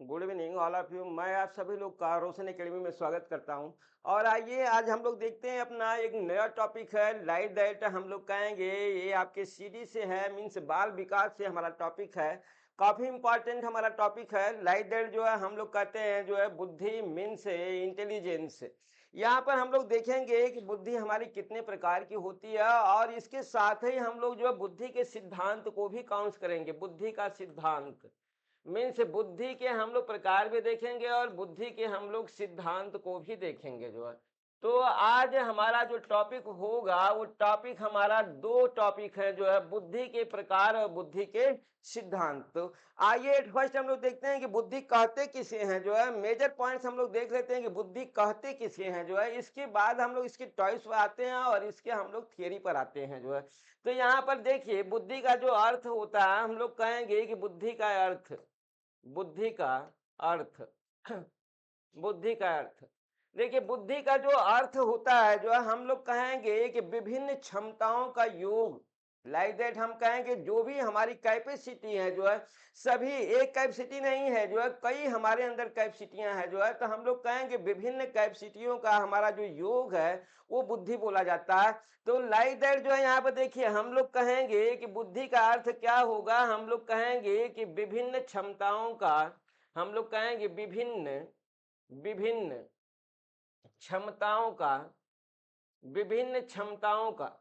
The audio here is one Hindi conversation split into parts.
Good evening all of you. मैं आप सभी लोग का रोशन एकेडमी में स्वागत करता हूं। और आइए आज हम लोग देखते हैं अपना एक नया टॉपिक है लाइफ डाइट। हम लोग कहेंगे ये आपके सीडी से है, मीन्स बाल विकास से हमारा टॉपिक है। काफी इंपॉर्टेंट हमारा टॉपिक है लाइफ डाइट। जो है हम लोग कहते हैं जो है बुद्धि मीन्स इंटेलिजेंस। यहाँ पर हम लोग देखेंगे कि बुद्धि हमारी कितने प्रकार की होती है, और इसके साथ ही हम लोग जो है बुद्धि के सिद्धांत को भी काउंट करेंगे। बुद्धि का सिद्धांत मीन्स बुद्धि के हम लोग प्रकार भी देखेंगे और बुद्धि के हम लोग सिद्धांत को भी देखेंगे जो है। तो आज हमारा जो टॉपिक होगा वो टॉपिक हमारा दो टॉपिक है जो है, बुद्धि के प्रकार और बुद्धि के सिद्धांत। तो आइए फर्स्ट हम लोग देखते हैं कि बुद्धि कहते किसे हैं जो है। मेजर पॉइंट्स हम लोग देख लेते हैं कि बुद्धि कहते किसे हैं जो है। इसके बाद हम लोग इसकी टॉइस पर आते हैं और इसके हम लोग थियरी पर आते हैं जो है। तो यहाँ पर देखिए बुद्धि का जो अर्थ होता है, हम लोग कहेंगे कि बुद्धि का अर्थ, बुद्धि का अर्थ बुद्धि का अर्थ देखिए, बुद्धि का जो अर्थ होता है जो है, हम लोग कहेंगे कि विभिन्न क्षमताओं का योग। लाइक दैट हम कहेंगे जो भी हमारी कैपेसिटी है जो है, सभी एक कैपेसिटी नहीं है जो है, कई हमारे अंदर कैपेसिटियां हैं जो है। तो हम लोग कहेंगे विभिन्न कैपेसिटियों का हमारा जो योग है वो बुद्धि बोला जाता है। तो लाइक दैट जो है, यहाँ पर देखिए हम लोग कहेंगे कि बुद्धि का अर्थ क्या होगा। हम लोग कहेंगे कि विभिन्न क्षमताओं का, हम लोग कहेंगे विभिन्न विभिन्न क्षमताओं का, विभिन्न क्षमताओं का,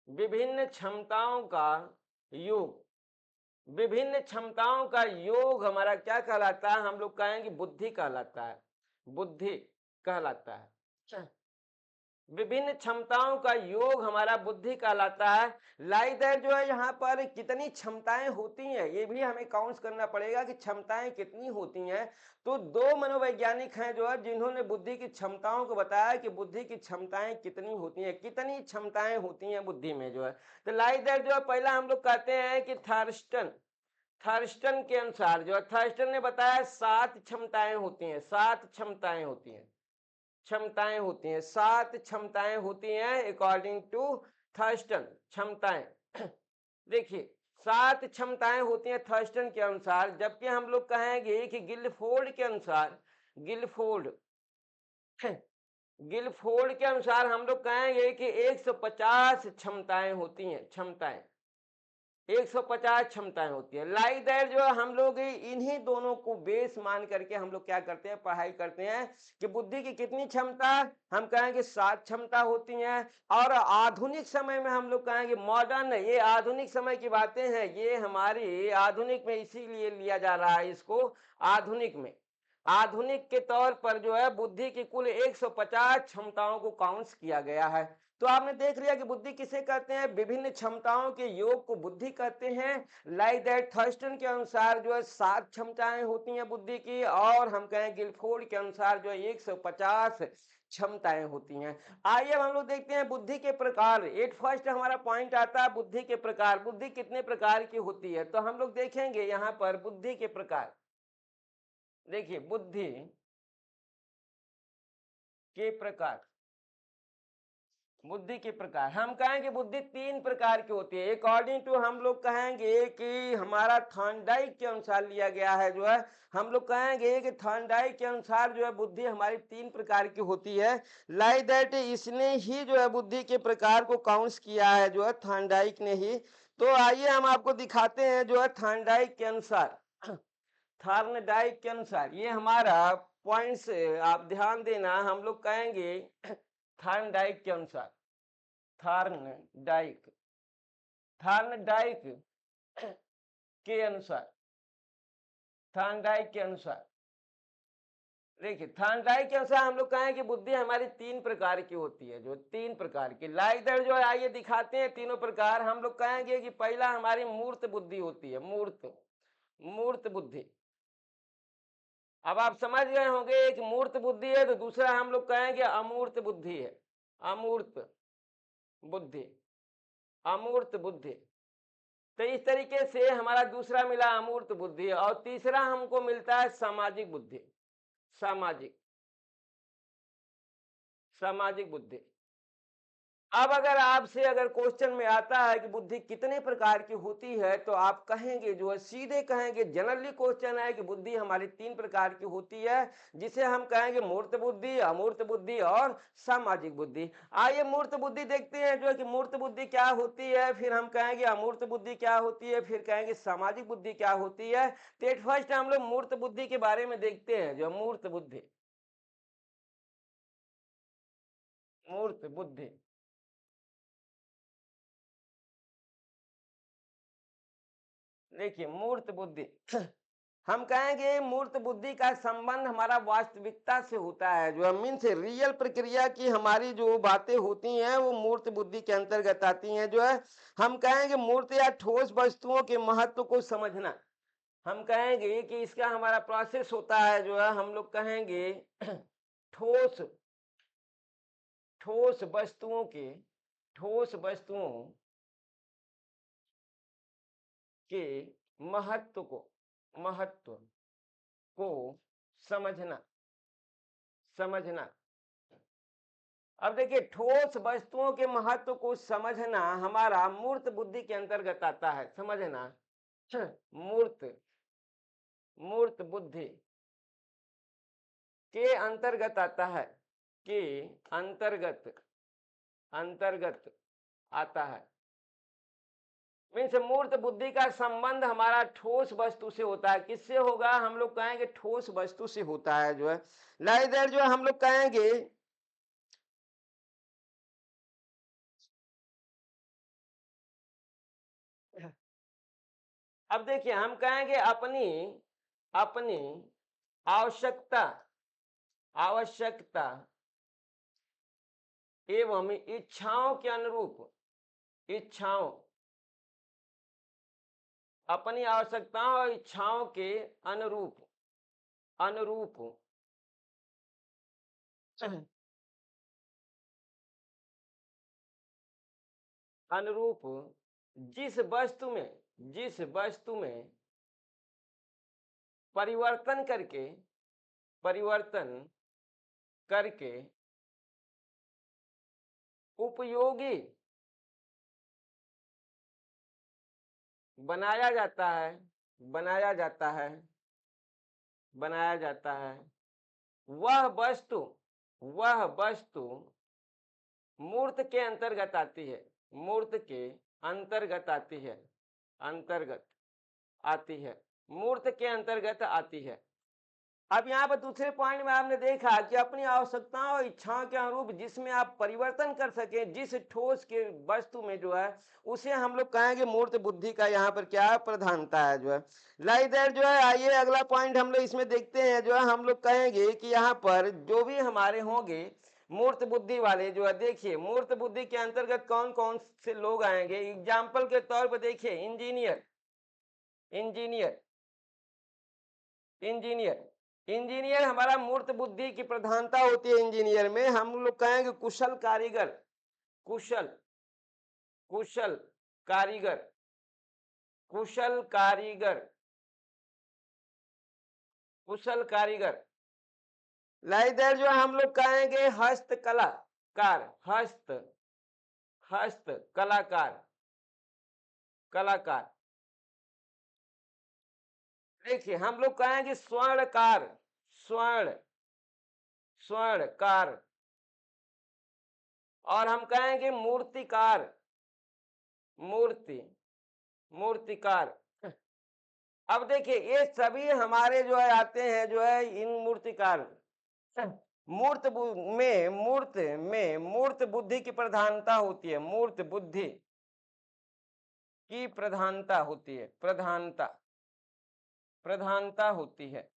विभिन्न क्षमताओं का योग। विभिन्न क्षमताओं का योग हमारा क्या कहलाता है, हम लोग कहेंगे बुद्धि कहलाता है। बुद्धि कहलाता है। विभिन्न क्षमताओं का योग हमारा बुद्धि कहलाता है। लाइक दैट जो है, यहाँ पर कितनी क्षमताएं होती हैं ये भी हमें काउंट करना पड़ेगा कि क्षमताएं कितनी होती हैं। तो दो मनोवैज्ञानिक हैं जो है, जिन्होंने बुद्धि की क्षमताओं को बताया कि बुद्धि की क्षमताएं कितनी होती हैं, कितनी क्षमताएं होती हैं बुद्धि में जो है। तो लाइक दैट जो है, पहला हम लोग कहते हैं कि थर्स्टन, थर्स्टन के अनुसार जो है, थर्स्टन ने बताया 7 क्षमताएं होती हैं। 7 क्षमताएं होती हैं, क्षमताएं होती हैं, 7 क्षमताएं होती हैं अकॉर्डिंग टू थर्स्टन। क्षमताएं देखिए 7 क्षमताएं होती हैं थर्स्टन के अनुसार, जबकि हम लोग कहेंगे कि गिलफोर्ड के अनुसार, गिलफोर्ड गिलफोर्ड के अनुसार हम लोग कहेंगे कि 150 क्षमताएं होती हैं। क्षमताएं 150 क्षमताएं होती है। लाइक दैट जो हम लोग इन्हीं दोनों को बेस मान करके हम लोग क्या करते हैं, पढ़ाई करते हैं कि बुद्धि की कितनी क्षमता, हम कहेंगे 7 क्षमता होती हैं। और आधुनिक समय में हम लोग कहेंगे मॉडर्न, ये आधुनिक समय की बातें हैं, ये हमारी आधुनिक में इसीलिए लिया जा रहा है इसको। आधुनिक में, आधुनिक के तौर पर जो है बुद्धि की कुल 150 क्षमताओं को काउंट किया गया है। तो आपने देख लिया कि बुद्धि किसे कहते हैं, विभिन्न क्षमताओं के योग को बुद्धि कहते हैं। लाइक दैट थर्स्टन के अनुसार जो है 7 क्षमताएं होती हैं बुद्धि की, और हम कहें गिलफोर्ड के अनुसार जो है 150 क्षमताएं होती हैं। आइए अब हम लोग देखते हैं बुद्धि के प्रकार। एट फर्स्ट हमारा पॉइंट आता है बुद्धि के प्रकार। बुद्धि कितने प्रकार की होती है, तो हम लोग देखेंगे यहाँ पर बुद्धि के प्रकार। देखिए बुद्धि के प्रकार, बुद्धि के प्रकार हम कहेंगे बुद्धि 3 प्रकार की होती है अकॉर्डिंग टू, हम लोग कहेंगे कि हमारा थॉर्नडाइक के अनुसार लिया गया है जो है। हम लोग कहेंगे कि थॉर्नडाइक के अनुसार जो है बुद्धि हमारी 3 प्रकार की होती है। लाइक दैट इसने ही जो है बुद्धि के प्रकार को काउंट किया है जो है, थॉर्नडाइक ने ही। तो आइए हम आपको दिखाते हैं जो है थॉर्नडाइक के अनुसार। थॉर्नडाइक के अनुसार ये हमारा पॉइंट्स, आप ध्यान देना, हम लोग कहेंगे थॉर्नडाइक के अनुसार, थॉर्नडाइक, थॉर्नडाइक के अनुसार, थॉर्नडाइक के अनुसार देखिए थॉर्नडाइक के अनुसार हम लोग कहें कि बुद्धि हमारी 3 प्रकार की होती है, जो 3 प्रकार की। लाइक दैट जो है, आइए दिखाते हैं तीनों प्रकार। हम लोग कहेंगे कि पहला हमारी मूर्त बुद्धि होती है, मूर्त, मूर्त बुद्धि। अब आप समझ गए होंगे, एक मूर्त बुद्धि है तो दूसरा हम लोग कहेंगे अमूर्त बुद्धि है। अमूर्त बुद्धि, अमूर्त बुद्धि। तो इस तरीके से हमारा दूसरा मिला अमूर्त बुद्धि, और तीसरा हमको मिलता है सामाजिक बुद्धि। सामाजिक, सामाजिक बुद्धि। अब अगर आपसे अगर क्वेश्चन में आता है कि बुद्धि कितने प्रकार की होती है, तो आप कहेंगे जो है सीधे कहेंगे, जनरली क्वेश्चन है कि बुद्धि हमारी 3 प्रकार की होती है, जिसे हम कहेंगे मूर्त बुद्धि, अमूर्त बुद्धि और सामाजिक बुद्धि। आइए मूर्त बुद्धि देखते हैं जो है कि मूर्त बुद्धि क्या होती है, फिर हम कहेंगे अमूर्त बुद्धि क्या होती है, फिर कहेंगे सामाजिक बुद्धि क्या होती है। तो फर्स्ट हम लोग मूर्त बुद्धि के बारे में देखते हैं, जो मूर्त बुद्धि। मूर्त बुद्धि देखिए, मूर्त बुद्धि हम कहेंगे मूर्त बुद्धि का संबंध हमारा वास्तविकता से होता है, जो मीन से रियल प्रक्रिया की हमारी जो बातें होती हैं वो मूर्त बुद्धि के अंतर्गत आती हैं। जो है हम कहेंगे मूर्त या ठोस वस्तुओं के महत्व को समझना। हम कहेंगे कि इसका हमारा प्रोसेस होता है, जो है हम लोग कहेंगे ठोस ठोस वस्तुओं के ठोस वस्तुओं के महत्व को समझना समझना। अब देखिए, ठोस वस्तुओं के महत्व को समझना हमारा मूर्त बुद्धि के अंतर्गत आता है। समझना मूर्त मूर्त बुद्धि के अंतर्गत आता है, के अंतर्गत अंतर्गत आता है। मीन्स मूर्त बुद्धि का संबंध हमारा ठोस वस्तु से होता है। किससे होगा? हम लोग कहेंगे ठोस वस्तु से होता है। जो है लाइदर जो है हम लोग कहेंगे अब देखिए, हम कहेंगे अपनी अपनी आवश्यकता आवश्यकता एवं इच्छाओं के अनुरूप इच्छाओं अपनी आवश्यकताओं और इच्छाओं के अनुरूप अनुरूप अनुरूप जिस वस्तु में परिवर्तन करके उपयोगी बनाया जाता है बनाया जाता है बनाया जाता है वह वस्तु वह वस्तु मूर्त के अंतर्गत आती है। मूर्त के अंतर्गत आती है अंतर्गत आती है मूर्त के अंतर्गत आती है। अब यहाँ पर दूसरे पॉइंट में आपने देखा कि अपनी आवश्यकताओं और इच्छाओं के अनुरूप जिसमें आप परिवर्तन कर सके, जिस ठोस के वस्तु में जो है उसे हम लोग कहेंगे मूर्त बुद्धि का यहाँ पर क्या प्रधानता है। जो है लाइदर जो है, आइए अगला पॉइंट हम लोग इसमें देखते हैं। जो है हम लोग कहेंगे कि यहाँ पर जो भी हमारे होंगे मूर्त बुद्धि वाले, जो है देखिए मूर्त बुद्धि के अंतर्गत कौन कौन से लोग आएंगे। एग्जाम्पल के तौर पर देखिए, इंजीनियर इंजीनियर इंजीनियर इंजीनियर हमारा मूर्त बुद्धि की प्रधानता होती है। इंजीनियर में हम लोग कहेंगे कुशल कारीगर कुशल कुशल कारीगर कुशल कारीगर कुशल कारीगर लाइदर जो हम लोग कहेंगे हस्तकला कार हस्त कलाकार कलाकार। देखिए हम लोग कहेंगे स्वर्णकार स्वर्ण स्वर्णकार। और हम कहेंगे मूर्तिकार मूर्ति मूर्तिकार। अब देखिए ये सभी हमारे जो है आते हैं, जो है इन मूर्तिकार मूर्त बुद्धि की प्रधानता होती है। मूर्त बुद्धि की प्रधानता होती है प्रधानता होती है।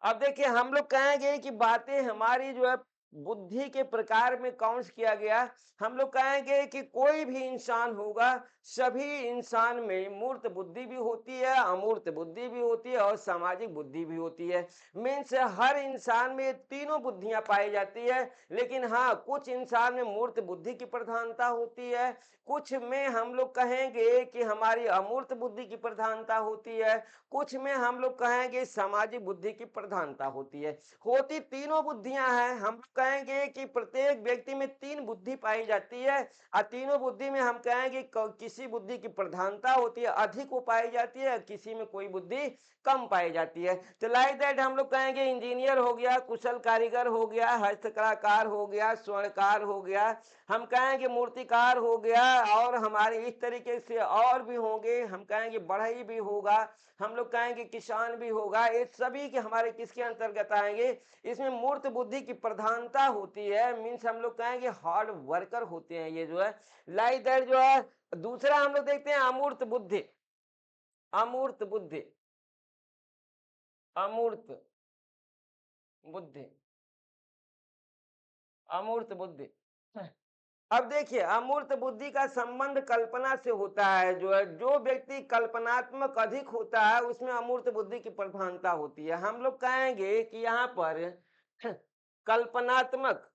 अब देखिए हम लोग कहेंगे कि बातें हमारी जो है बुद्धि के प्रकार में काउंट किया गया। हम लोग कहेंगे कि कोई भी इंसान होगा, सभी इंसान में मूर्त बुद्धि भी होती है, अमूर्त बुद्धि भी होती है और सामाजिक बुद्धि भी होती है। मीन्स हर इंसान में तीनों बुद्धियां पाई जाती है। लेकिन हाँ, कुछ इंसान में मूर्त बुद्धि की प्रधानता होती है, कुछ में हम लोग कहेंगे कि हमारी अमूर्त बुद्धि की प्रधानता होती है, कुछ में हम लोग कहेंगे सामाजिक बुद्धि की प्रधानता होती है। होती तीनों बुद्धियां हैं। हम लोग कहेंगे कि प्रत्येक व्यक्ति में 3 बुद्धि पाई जाती है और तीनों बुद्धि में हम कहेंगे किसी बुद्धि की प्रधानता होती है, अधिक वो पाई जाती है, किसी में कोई बुद्धि कम पाई जाती है। तो लाइक दैट हम लोग कहेंगे इंजीनियर हो गया, कुशल कारीगर हो गया, हस्तकलाकार हो गया, स्वर्णकार हो गया, हम कहेंगे मूर्तिकार हो गया, और हमारे इस तरीके से और भी होंगे, हम कहेंगे बढ़ई भी होगा, हम लोग कहेंगे किसान भी होगा। ये सभी के हमारे किसके अंतर्गत आएंगे? इसमें मूर्त बुद्धि की प्रधानता होती है, मीन्स हम लोग कहेंगे हार्ड वर्कर होते हैं ये जो है। लाइक दैट जो है दूसरा हम लोग देखते हैं अमूर्त बुद्धि। अमूर्त बुद्धि, अमूर्त बुद्धि, अमूर्त बुद्धि। अब देखिए अमूर्त बुद्धि का संबंध कल्पना से होता है, जो है जो व्यक्ति कल्पनात्मक अधिक होता है उसमें अमूर्त बुद्धि की प्रधानता होती है। हम लोग कहेंगे कि यहाँ पर कल्पनात्मक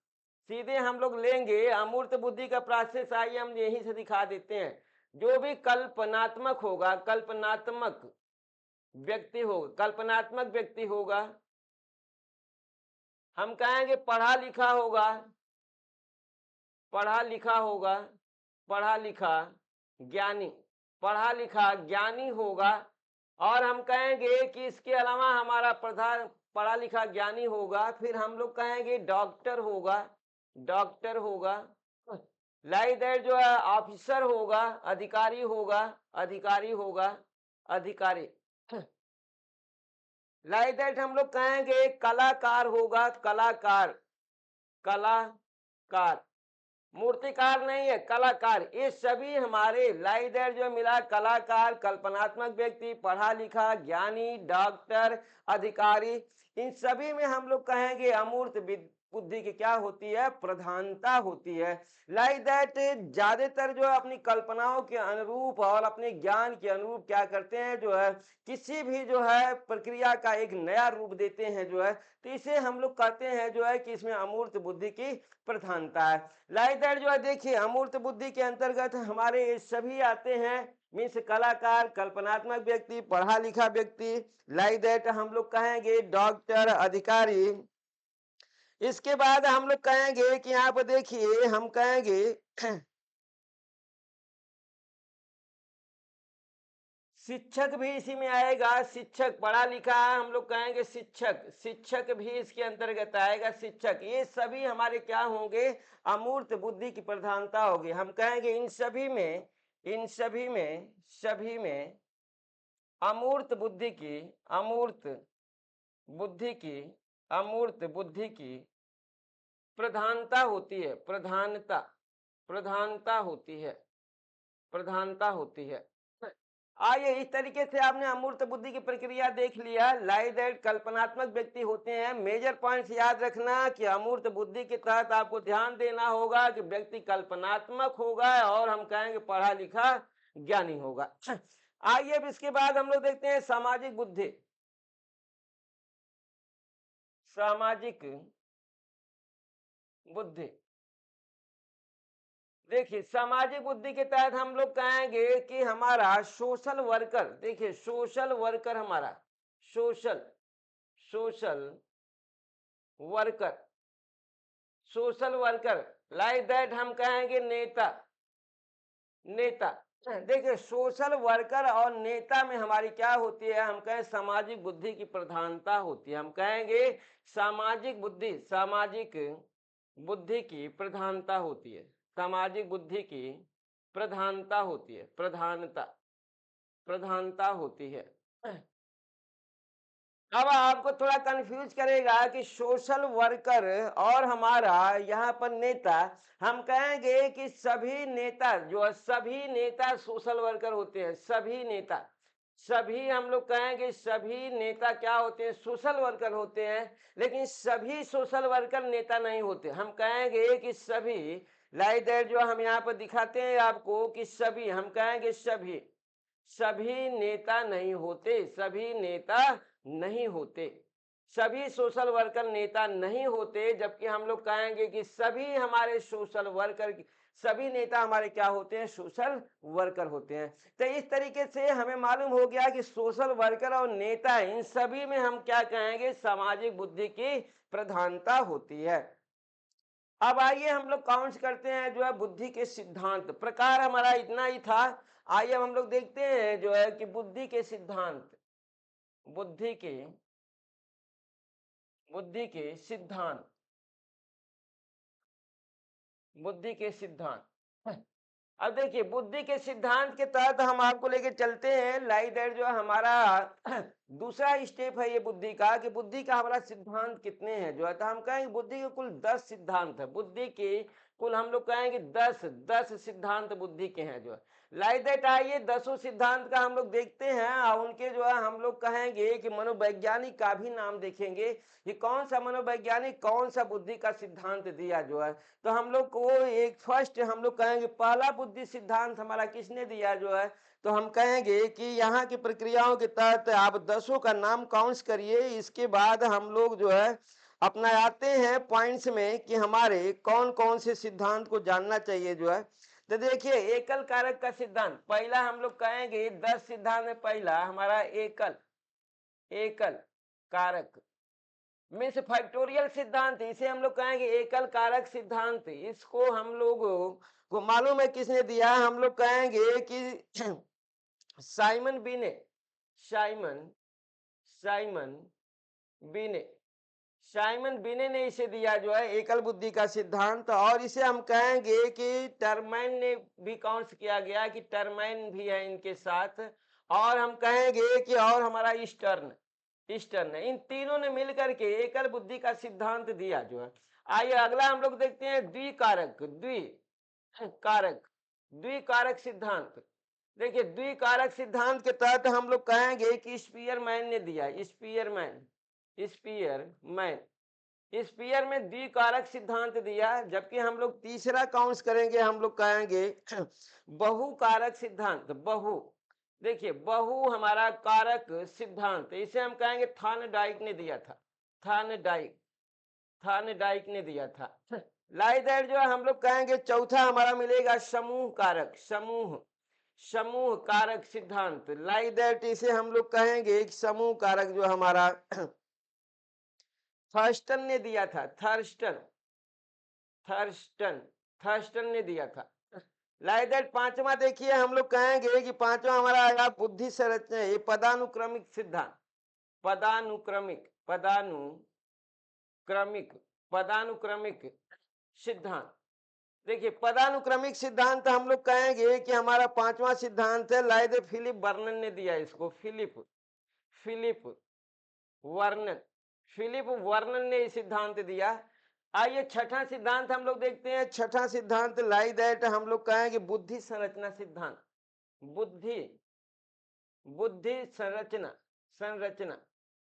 सीधे हम लोग लेंगे अमूर्त बुद्धि का प्रोसेस, आइए हम यहीं से दिखा देते हैं। जो भी कल्पनात्मक होगा, कल्पनात्मक व्यक्ति होगा, कल्पनात्मक व्यक्ति होगा, हम कहेंगे पढ़ा लिखा होगा, पढ़ा लिखा होगा, पढ़ा लिखा ज्ञानी, पढ़ा लिखा ज्ञानी होगा। और हम कहेंगे कि इसके अलावा हमारा प्रधान पढ़ा लिखा ज्ञानी होगा, फिर हम लोग कहेंगे डॉक्टर होगा, डॉक्टर होगा, लाइक दैट जो है ऑफिसर होगा, अधिकारी होगा, अधिकारी होगा, अधिकारी, लाइक दैट हम लोग कहेंगे कलाकार होगा, कलाकार, कलाकार, मूर्तिकार नहीं है, कलाकार। ये सभी हमारे लाइक दैट जो मिला कलाकार, कल्पनात्मक व्यक्ति, पढ़ा लिखा, ज्ञानी, डॉक्टर, अधिकारी, इन सभी में हम लोग कहेंगे अमूर्त बुद्धि की क्या होती है? प्रधानता होती है। लाइक दैट ज्यादातर जो है अपनी कल्पनाओं के अनुरूप और अपने ज्ञान के अनुरूप क्या करते हैं, जो है किसी भी जो है प्रक्रिया का एक नया रूप देते हैं जो है, तो इसे हम लोग कहते हैं जो है कि इसमें अमूर्त बुद्धि की प्रधानता है। लाइक दैट जो है देखिए अमूर्त बुद्धि के अंतर्गत हमारे सभी आते हैं, मीन्स कलाकार, कल्पनात्मक व्यक्ति, पढ़ा लिखा व्यक्ति, लाइक दैट हम लोग कहेंगे डॉक्टर, अधिकारी। इसके बाद हम लोग कहेंगे कि यहाँ पर देखिए हम कहेंगे शिक्षक भी इसी में आएगा, शिक्षक पढ़ा लिखा है, हम लोग कहेंगे शिक्षक, शिक्षक भी इसके अंतर्गत आएगा, शिक्षक। ये सभी हमारे क्या होंगे? अमूर्त बुद्धि की प्रधानता होगी। हम कहेंगे इन सभी में, इन सभी में, सभी में अमूर्त बुद्धि की, अमूर्त बुद्धि की, अमूर्त बुद्धि की प्रधानता होती है, प्रधानता, प्रधानता होती है, प्रधानता होती है। आइए इस तरीके से आपने अमूर्त बुद्धि की प्रक्रिया देख लिया। लाइक दैट कल्पनात्मक व्यक्ति होते हैं। मेजर पॉइंट्स याद रखना कि अमूर्त बुद्धि के तहत आपको ध्यान देना होगा कि व्यक्ति कल्पनात्मक होगा और हम कहेंगे पढ़ा लिखा ज्ञानी होगा। आइए अब इसके बाद हम लोग देखते हैं सामाजिक बुद्धि। सामाजिक बुद्धि, देखिए सामाजिक बुद्धि के तहत हम लोग कहेंगे कि हमारा सोशल वर्कर, देखिए सोशल वर्कर हमारा, social, social worker, social worker, like that हम कहेंगे नेता, नेता। देखिए सोशल वर्कर और नेता में हमारी क्या होती है? हम कहें सामाजिक बुद्धि की प्रधानता होती है। हम कहेंगे सामाजिक बुद्धि, सामाजिक बुद्धि की प्रधानता होती है, सामाजिक बुद्धि की प्रधानता होती है, प्रधानता, प्रधानता होती है। अब आपको थोड़ा कंफ्यूज करेगा कि सोशल वर्कर और हमारा यहाँ पर नेता, हम कहेंगे कि सभी नेता जो है, सभी नेता सोशल वर्कर होते हैं, सभी नेता, सभी हम लोग कहेंगे सभी नेता क्या होते हैं? सोशल वर्कर होते हैं। लेकिन सभी सोशल वर्कर नेता नहीं होते। हम कहेंगे कि सभी, लाइक दैट जो हम यहाँ पर दिखाते हैं आपको कि सभी, हम कहेंगे सभी, सभी नेता नहीं होते, सभी नेता नहीं होते, सभी सोशल वर्कर नेता नहीं होते। जबकि हम लोग कहेंगे कि सभी हमारे सोशल वर्कर, सभी नेता हमारे क्या होते हैं? सोशल वर्कर होते हैं। तो इस तरीके से हमें मालूम हो गया कि सोशल वर्कर और नेता, इन सभी में हम क्या कहेंगे? सामाजिक बुद्धि की प्रधानता होती है। अब आइए हम लोग काउंट करते हैं जो है बुद्धि के सिद्धांत। प्रकार हमारा इतना ही था। आइए हम लोग देखते हैं जो है कि बुद्धि के सिद्धांत, बुद्धि के बुद्धि के सिद्धांत, बुद्धि के सिद्धांत। अब देखिए बुद्धि के सिद्धांत के तहत हम आपको लेके चलते हैं। लाइक दैट जो है हमारा दूसरा स्टेप है ये बुद्धि का, कि बुद्धि का हमारा सिद्धांत कितने हैं जो है। तो हम कहेंगे बुद्धि के कुल 10 सिद्धांत है। बुद्धि के कुल हम लोग कहेंगे 10 सिद्धांत बुद्धि के हैं जो है। लाइक दैट आइए 10 सिद्धांत का हम लोग देखते हैं, और उनके जो है हम लोग कहेंगे कि मनोवैज्ञानिक का भी नाम देखेंगे कि कौन सा मनोवैज्ञानिक कौन सा बुद्धि का सिद्धांत दिया जो है। तो हम लोग को एक फर्स्ट हम लोग कहेंगे पहला बुद्धि सिद्धांत हमारा किसने दिया जो है। तो हम कहेंगे कि यहाँ की प्रक्रियाओं के तहत आप 10 का नाम काउंट करिए। इसके बाद हम लोग जो है अपना आते हैं पॉइंट्स में कि हमारे कौन कौन से सिद्धांत को जानना चाहिए जो है। तो देखिए एकल कारक का सिद्धांत पहला हम लोग कहेंगे 10 सिद्धांत में पहला हमारा एकल एकल कारक मीन्स फैक्टोरियल सिद्धांत, इसे हम लोग कहेंगे एकल कारक सिद्धांत। इसको हम लोग को मालूम है किसने दिया। हम लोग कहेंगे कि साइमन बिने, साइमन साइमन बिने, साइमन बिने ने इसे दिया जो है एकल बुद्धि का सिद्धांत। और इसे हम कहेंगे कि टर्मैन ने भी काउंट किया गया, कि टर्मैन भी है इनके साथ। और हम कहेंगे कि और हमारा ईस्टर्न, ईस्टर्न इन तीनों ने मिलकर के एकल बुद्धि का सिद्धांत दिया जो है। आइए अगला हम लोग देखते हैं द्विकारक, द्विकारक, द्विकारक सिद्धांत। देखिए द्विकारक सिद्धांत के तहत हम लोग कहेंगे कि स्पीयरमैन ने दिया, स्पीयरमैन, स्पीयरमैन, स्पीयर में द्विकारक सिद्धांत दिया। जबकि हम लोग तीसरा काउंट करेंगे, हम लोग कहेंगे बहुकारक सिद्धांत, बहु। देखिए बहु हमारा कारक सिद्धांत, इसे हम कहेंगे थार्नडाइक ने दिया था, थार्नडाइक, थार्नडाइक ने दिया था। लाइक दैट जो है हम लोग कहेंगे चौथा हमारा मिलेगा समूह कारक, समूह, समूह कारक सिद्धांत। लाइक दैट इसे हम लोग कहेंगे समूह कारक जो हमारा थर्स्टन ने दिया था, थर्स्टन, थर्स्टन, थर्स्टन ने दिया था। लाइक दैट पांचवा देखिए हम लोग कहेंगे कि पांचवा हमारा आएगा बुद्धि संरचना, ये पदानुक्रमिक सिद्धांत, पदानुक्रमिक, पदानुक्रमिक, पदानुक्रमिक सिद्धांत। देखिए पदानुक्रमिक सिद्धांत हम लोग कहेंगे कि हमारा पांचवा सिद्धांत है। लाइक दैट फिलिप वर्नन ने दिया इसको, Philip, Philip Vernon, Philip Vernon ने सिद्धांत दिया। आइए छठा सिद्धांत हम लोग देखते हैं। छठा सिद्धांत लाइक दैट हम लोग कहेंगे बुद्धि संरचना सिद्धांत, बुद्धि, बुद्धि संरचना, संरचना,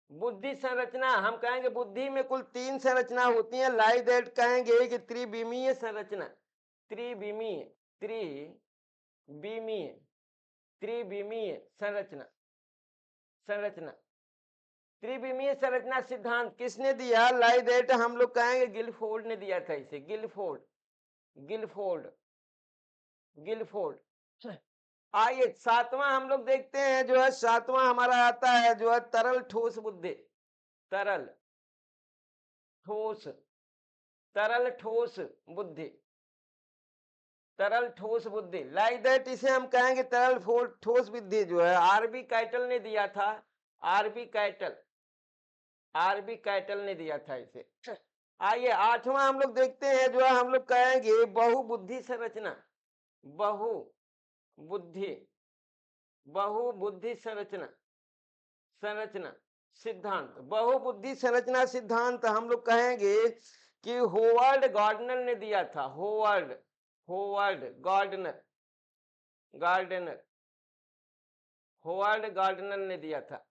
बुद्धि संरचना। हम कहेंगे बुद्धि में कुल 3 संरचना होती है। लाइक दैट कहेंगे कि त्रिविमीय संरचना, त्रिविमीय, त्रिविमीय, त्रिविमीय संरचना, संरचना, त्रिविमीय संरचना सिद्धांत किसने दिया। लाइक दैट हम लोग कहेंगे गिलफोर्ड ने दिया था इसे, गिलफोर्ड, गिलफोर्ड, गिलफोर्ड। आइए सातवां हम लोग देखते हैं जो है, सातवां हमारा आता है जो है तरल ठोस बुद्धि, तरल ठोस, तरल ठोस बुद्धि, तरल ठोस बुद्धि। लाइक दैट इसे हम कहेंगे तरल ठोस बुद्धि जो है आरबी कैटल ने दिया था, आरबी कैटल, आरबी कैटल ने दिया था इसे। आइए आठवां हम लोग देखते हैं जो है हम लोग कहेंगे बहुबुद्धि संरचना, बहु बुद्धि, बहुबुद्धि संरचना, संरचना सिद्धांत। बहुबुद्धि संरचना सिद्धांत हम लोग कहेंगे कि होवर्ड गार्डनर ने दिया था, Howard, Howard Gardner, Gardner, Howard Gardner ने दिया था।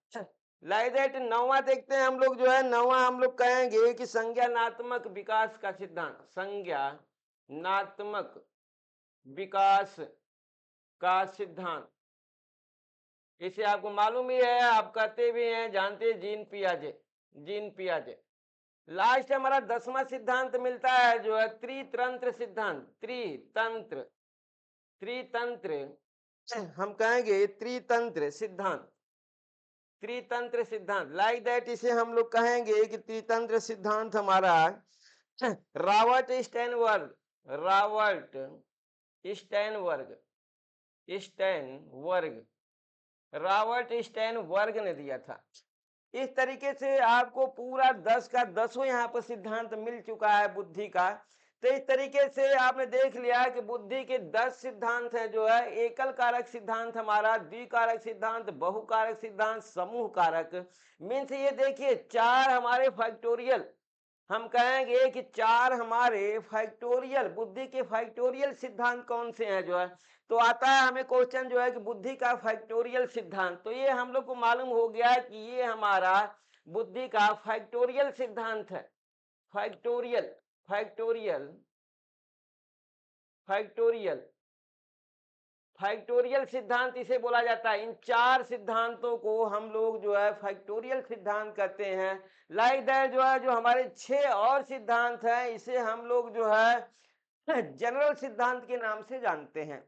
लाइक दैट नौवां देखते हैं हम लोग जो है, नौवां हम लोग कहेंगे कि संज्ञानात्मक विकास का सिद्धांत, संज्ञानात्मक विकास का सिद्धांत। इसे आपको मालूम ही है, आप कहते भी हैं, जानते हैं, जीन पियाजे, जीन पियाजे। लास्ट हमारा 10वां सिद्धांत मिलता है जो है त्रितंत्र सिद्धांत, त्रितंत्र, त्रितंत्र, हम कहेंगे त्रितंत्र सिद्धांत, त्रितंत्र सिद्धांत। लाइक दैट इसे हम लोग कहेंगे कि त्रितंत्र सिद्धांत हमारा Robert Steinberg, Robert Steinberg, Steinberg, Robert Steinberg ने दिया था। इस तरीके से आपको पूरा 10 का 10 यहाँ पर सिद्धांत मिल चुका है बुद्धि का। तो इस तरीके से आपने देख लिया कि बुद्धि के 10 सिद्धांत हैं, जो है एकल कारक सिद्धांत हमारा, द्विकारक सिद्धांत, बहुकारक सिद्धांत, समूह कारक। मीन्स ये देखिए 4 हमारे फैक्टोरियल, हम कहेंगे कि 4 हमारे फैक्टोरियल, बुद्धि के फैक्टोरियल सिद्धांत कौन से हैं, जो है तो आता है हमें क्वेश्चन जो है कि बुद्धि का फैक्टोरियल सिद्धांत। तो ये हम लोग को मालूम हो गया कि ये हमारा बुद्धि का फैक्टोरियल सिद्धांत है। फैक्टोरियल, फैक्टोरियल, फैक्टोरियल, फैक्टोरियल सिद्धांत इसे बोला जाता है। इन 4 सिद्धांतों को हम लोग जो है फैक्टोरियल सिद्धांत कहते हैं। लाइक दैट जो है, जो हमारे 6 और सिद्धांत हैं, इसे हम लोग जो है जनरल सिद्धांत के नाम से जानते हैं।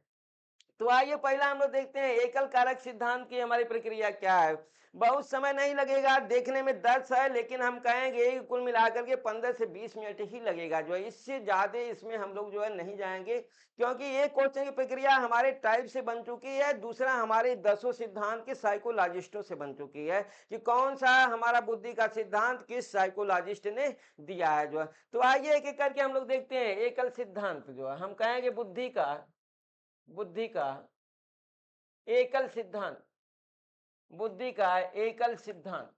तो आइए पहला हम लोग देखते हैं एकल कारक सिद्धांत की हमारी प्रक्रिया क्या है। बहुत समय नहीं लगेगा, देखने में 10 है, लेकिन हम कहेंगे कि कुल मिलाकर के 15 से 20 मिनट ही लगेगा, जो है इससे ज्यादा इसमें हम लोग जो है नहीं जाएंगे, क्योंकि ये क्वेश्चन की प्रक्रिया हमारे टाइप से बन चुकी है। दूसरा हमारे 10 सिद्धांत के साइकोलॉजिस्टों से बन चुकी है कि कौन सा हमारा बुद्धि का सिद्धांत किस साइकोलॉजिस्ट ने दिया है, जो है। तो आइए एक एक करके हम लोग देखते हैं। एकल सिद्धांत जो है हम कहेंगे बुद्धि का, बुद्धि का एकल सिद्धांत, बुद्धि का एकल सिद्धांत।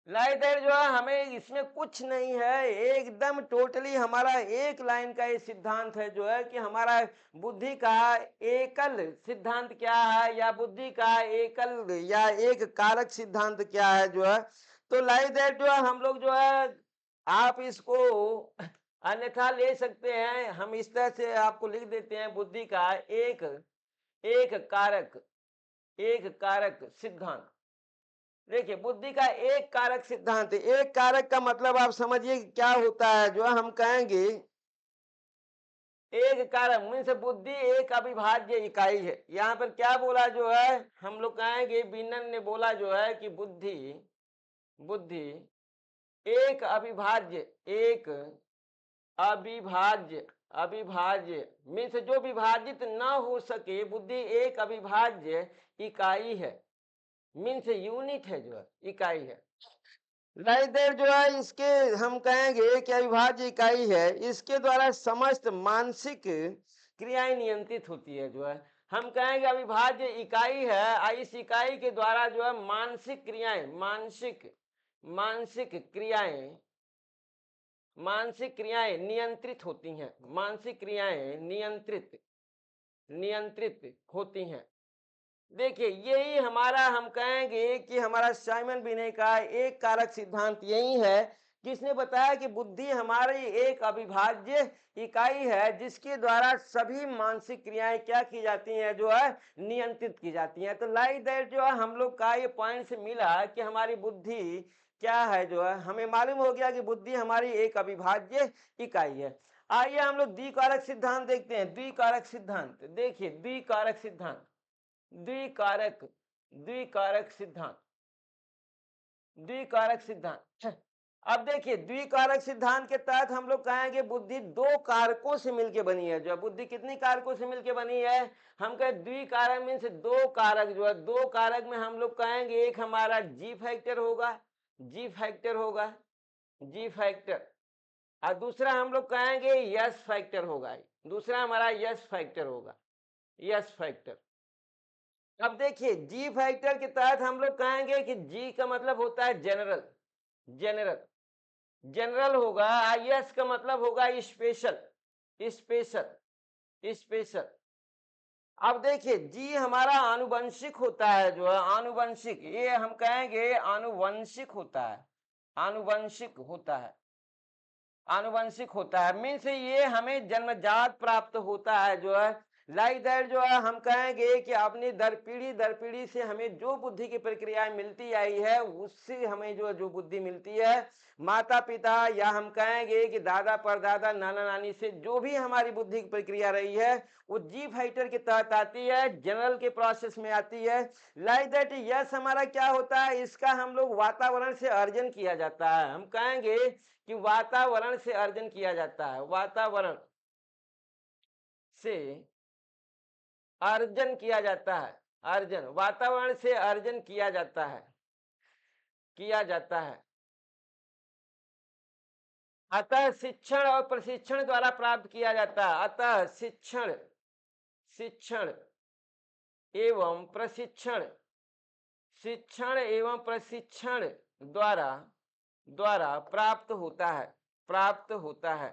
लाइटर जो है हमें इसमें कुछ नहीं है, एकदम टोटली हमारा एक लाइन का ये सिद्धांत है, जो है कि हमारा बुद्धि का एकल सिद्धांत क्या है, या बुद्धि का एकल या एक कारक सिद्धांत क्या है, जो है। तो लाइक दैट जो है हम लोग जो है, आप इसको अन्यथा ले सकते हैं। हम इस तरह से आपको लिख देते हैं, बुद्धि का एक एक कारक, एक कारक सिद्धांत। देखिए बुद्धि का एक कारक सिद्धांत, एक कारक का मतलब आप समझिए क्या होता है, जो है हम कहेंगे एक कारक मीन्स बुद्धि एक अविभाज्य इकाई है। यहाँ पर क्या बोला, जो है हम लोग कहेंगे बिनन ने बोला जो है कि बुद्धि, बुद्धि एक अविभाज्य, एक अविभाज्य, अविभाज्य मीन्स जो विभाजित न हो सके, बुद्धि एक अविभाज्य इकाई है, मीन्स यूनिट है, जो है इकाई है। राइट देयर जो है इसके हम कहेंगे कि अविभाज्य इकाई है, इसके द्वारा समस्त मानसिक क्रियाएं नियंत्रित होती है, जो है हम कहेंगे अविभाज्य इकाई है। इस इकाई के द्वारा जो है मानसिक क्रियाएं, मानसिक मानसिक क्रियाएं, मानसिक क्रियाएं नियंत्रित होती हैं, मानसिक क्रियाएं नियंत्रित, नियंत्रित होती हैं। देखिए यही हमारा हम कहेंगे कि हमारा साइमन बिने का एक कारक सिद्धांत यही है, जिसने बताया कि बुद्धि हमारी एक अविभाज्य इकाई है, जिसके द्वारा सभी मानसिक क्रियाएं क्या की जाती हैं, जो है नियंत्रित की जाती हैं। तो लाइक दैट जो है हम लोग का ये पॉइंट से मिला कि हमारी बुद्धि क्या है, जो है हमें मालूम हो गया कि बुद्धि हमारी एक अविभाज्य इकाई है। आइए हम लोग द्विकारक सिद्धांत देखते हैं। द्विकारक सिद्धांत देखिए, द्विकारक सिद्धांत, द्विकारक, द्विकारक सिद्धांत, द्विकारक सिद्धांत। अब देखिए द्विकारक सिद्धांत के तहत हम लोग कहेंगे बुद्धि दो कारकों से मिलकर बनी है। जो बुद्धि कितनी कारकों से मिलकर बनी है, हम कहे द्विकारक मीन्स दो कारक, जो है दो कारक में हम लोग कहेंगे एक हमारा जी फैक्टर होगा, जी फैक्टर होगा, जी फैक्टर, और दूसरा हम लोग कहेंगे यस फैक्टर होगा, दूसरा हमारा यस फैक्टर होगा, यस फैक्टर। अब देखिए जी फैक्टर के तहत हम लोग कहेंगे कि जी का मतलब होता है जनरल, जनरल, जनरल होगा। यस का मतलब होगा स्पेशल, स्पेशल, स्पेशल। अब देखिए जी हमारा आनुवंशिक होता है, जो है आनुवंशिक, ये हम कहेंगे आनुवंशिक होता है, आनुवंशिक होता है, आनुवंशिक होता है मीन्स ये हमें जन्मजात प्राप्त होता है, जो है लाइक दैट जो है हम कहेंगे कि अपनी दर पीढ़ी से हमें जो बुद्धि की प्रक्रियाएं मिलती आई है उससे हमें जो बुद्धि मिलती है, माता पिता या हम कहेंगे कि दादा परदादा नाना नानी से जो भी हमारी बुद्धि की प्रक्रिया रही है वो जी फाइटर के तहत आती है, जनरल के प्रोसेस में आती है। लाइक दैट यस हमारा क्या होता है, इसका हम लोग वातावरण से अर्जन किया जाता है। हम कहेंगे कि वातावरण से अर्जन किया जाता है, वातावरण से अर्जन किया जाता है, अर्जन वातावरण से अर्जन किया जाता है, किया जाता है। अतः शिक्षण और प्रशिक्षण द्वारा प्राप्त किया जाता है। अतः शिक्षण शिक्षण एवं प्रशिक्षण, शिक्षण एवं प्रशिक्षण द्वारा द्वारा प्राप्त होता है, प्राप्त होता है,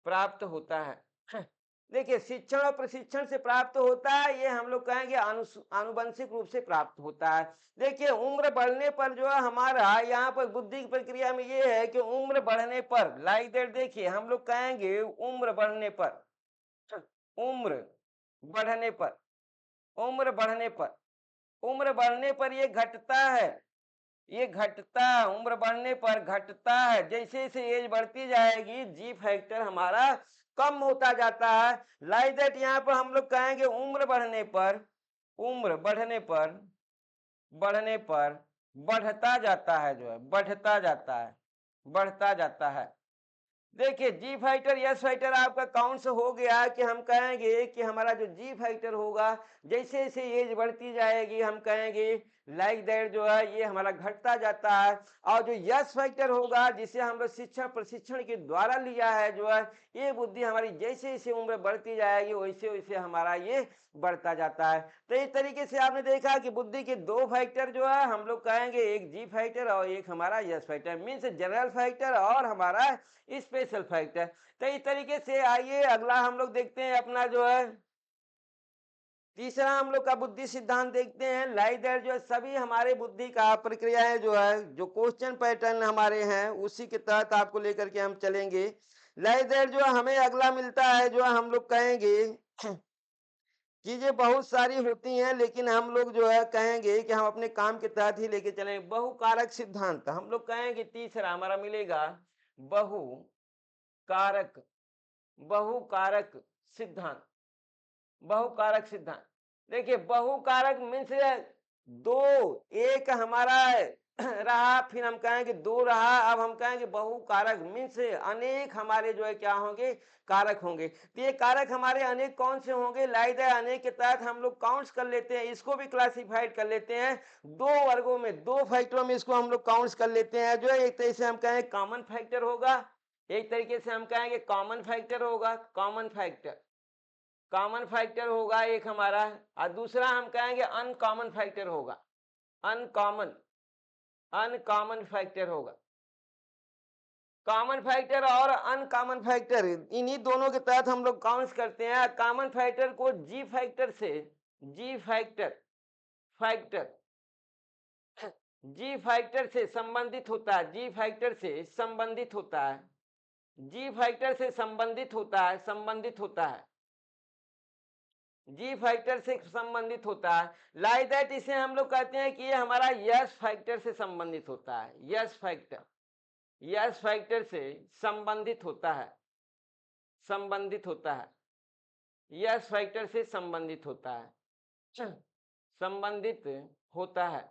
प्राप्त होता है। देखिए शिक्षण और प्रशिक्षण से प्राप्त होता है, ये हम लोग कहेंगे आनुवंशिक रूप से प्राप्त होता है। देखिए उम्र बढ़ने पर जो है हमारा यहाँ पर बुद्धि की प्रक्रिया में ये है कि उम्र बढ़ने पर लाइक दैट, देखिए हम लोग कहेंगे उम्र बढ़ने पर, उम्र बढ़ने पर, उम्र बढ़ने पर, उम्र बढ़ने पर ये घटता है, ये घटता, उम्र बढ़ने पर घटता है। जैसे जैसे एज बढ़ती जाएगी जी फैक्टर हमारा कम होता जाता है। लाइक दैट यहाँ पर हम लोग कहेंगे उम्र बढ़ने पर, उम्र बढ़ने पर, बढ़ने पर बढ़ता जाता है, जो है बढ़ता जाता है, बढ़ता जाता है। देखिए जी फैक्टर यस फैक्टर आपका कौन सा हो गया कि हम कहेंगे कि हमारा जो जी फैक्टर होगा जैसे जैसे एज बढ़ती जाएगी हम कहेंगे लाइक दैट जो है ये हमारा घटता जाता है। और जो यस फैक्टर होगा जिसे हम लोग शिक्षा प्रशिक्षण के द्वारा लिया है जो है, ये बुद्धि हमारी जैसे जैसे उम्र बढ़ती जाएगी वैसे वैसे हमारा ये बढ़ता जाता है। तो इस तरीके से आपने देखा कि बुद्धि के दो फैक्टर जो है हम लोग कहेंगे, एक जी फैक्टर और एक हमारा yes factor, means general factor और हमारा स्पेशल फैक्टर। तो इस तरीके से आइए अगला हम लोग देखते हैं अपना जो है तीसरा हम लोग का बुद्धि सिद्धांत देखते हैं। लाइक दैट जो है सभी हमारे बुद्धि का प्रक्रियाएं जो है जो क्वेश्चन पैटर्न हमारे हैं उसी के तहत आपको लेकर के हम चलेंगे। लाइक दैट जो हमें अगला मिलता है जो हम लोग कहेंगे चीजें बहुत सारी होती हैं लेकिन हम लोग जो है कहेंगे कि हम अपने काम के तहत ही लेके चलेंगे। बहुकारक सिद्धांत हम लोग कहेंगे तीसरा हमारा मिलेगा, बहु कारक, बहुकारक सिद्धांत, बहुकारक सिद्धांत। देखिए बहुकारक मीन्स दो, एक हमारा रहा फिर हम कहेंगे दो रहा, अब हम कहेंगे बहुकारक मीन्स अनेक हमारे जो है क्या होंगे, कारक होंगे। तो ये कारक हमारे अनेक कौन से होंगे, लाइक अनेक के तहत हम लोग काउंट्स कर लेते हैं, इसको भी क्लासिफाइड कर लेते हैं दो वर्गों में, दो फैक्टरों में इसको हम लोग काउंट्स कर लेते हैं। जो है एक तरीके से हम कहेंगे कॉमन फैक्टर होगा, एक तरीके से हम कहेंगे कॉमन फैक्टर होगा, कॉमन फैक्टर, कॉमन फैक्टर होगा एक हमारा, और दूसरा हम कहेंगे अनकॉमन फैक्टर होगा, अनकॉमन, अनकॉमन फैक्टर होगा। कॉमन फैक्टर और अनकॉमन फैक्टर इन्हीं दोनों के तहत हम लोग काउंट करते हैं। कॉमन फैक्टर को जी फैक्टर से, जी फैक्टर, फैक्टर जी फैक्टर से संबंधित होता है, जी फैक्टर से संबंधित होता है, जी फैक्टर से संबंधित होता है, संबंधित होता है, जी फैक्टर से संबंधित होता है। लाइक दैट इसे हम लोग कहते हैं कि ये हमारा यस फैक्टर से संबंधित होता है, यस फैक्टर, यस फैक्टर से संबंधित होता है, संबंधित होता है, यस फैक्टर से संबंधित होता है, संबंधित होता है।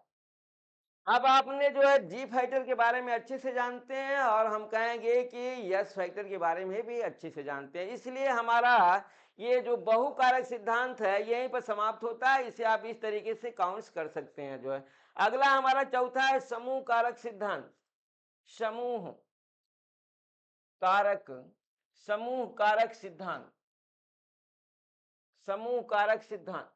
अब आपने जो है जी फैक्टर के बारे में अच्छे से जानते हैं और हम कहेंगे कि यस फैक्टर के बारे में भी अच्छे से जानते हैं, इसलिए हमारा ये जो बहुकारक सिद्धांत है यहीं पर समाप्त होता है। इसे आप इस तरीके से काउंट कर सकते हैं जो है। अगला हमारा चौथा है समूह कारक सिद्धांत, समूह कारक, समूह कारक सिद्धांत, समूह कारक सिद्धांत।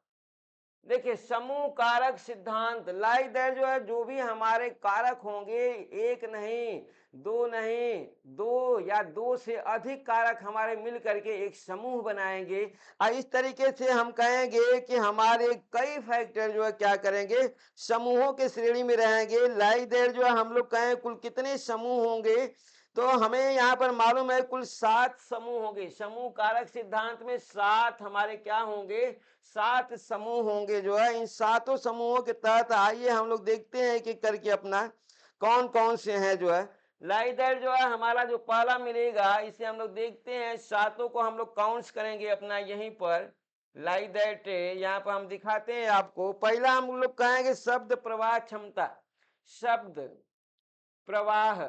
देखिए समूह कारक सिद्धांत लाइक दैट जो है जो भी हमारे कारक होंगे, एक नहीं, दो नहीं, दो या दो से अधिक कारक हमारे मिल करके एक समूह बनाएंगे और इस तरीके से हम कहेंगे कि हमारे कई फैक्टर जो है क्या करेंगे, समूहों के श्रेणी में रहेंगे। लाइक दैट जो है हम लोग कहें कुल कितने समूह होंगे, तो हमें यहाँ पर मालूम है कुल 7 समूह होंगे। समूह कारक सिद्धांत में 7 हमारे क्या होंगे, 7 समूह होंगे जो है। इन सातों समूहों के तहत आइए हम लोग देखते हैं कि करके अपना कौन कौन से हैं जो है। लाइदर जो है हमारा जो पहला मिलेगा, इसे हम लोग देखते हैं, सातों को हम लोग काउंट्स करेंगे अपना यहीं पर। लाइक दैट यहाँ पर हम दिखाते हैं आपको। पहला हम लोग कहेंगे शब्द प्रवाह क्षमता। शब्द प्रवाह,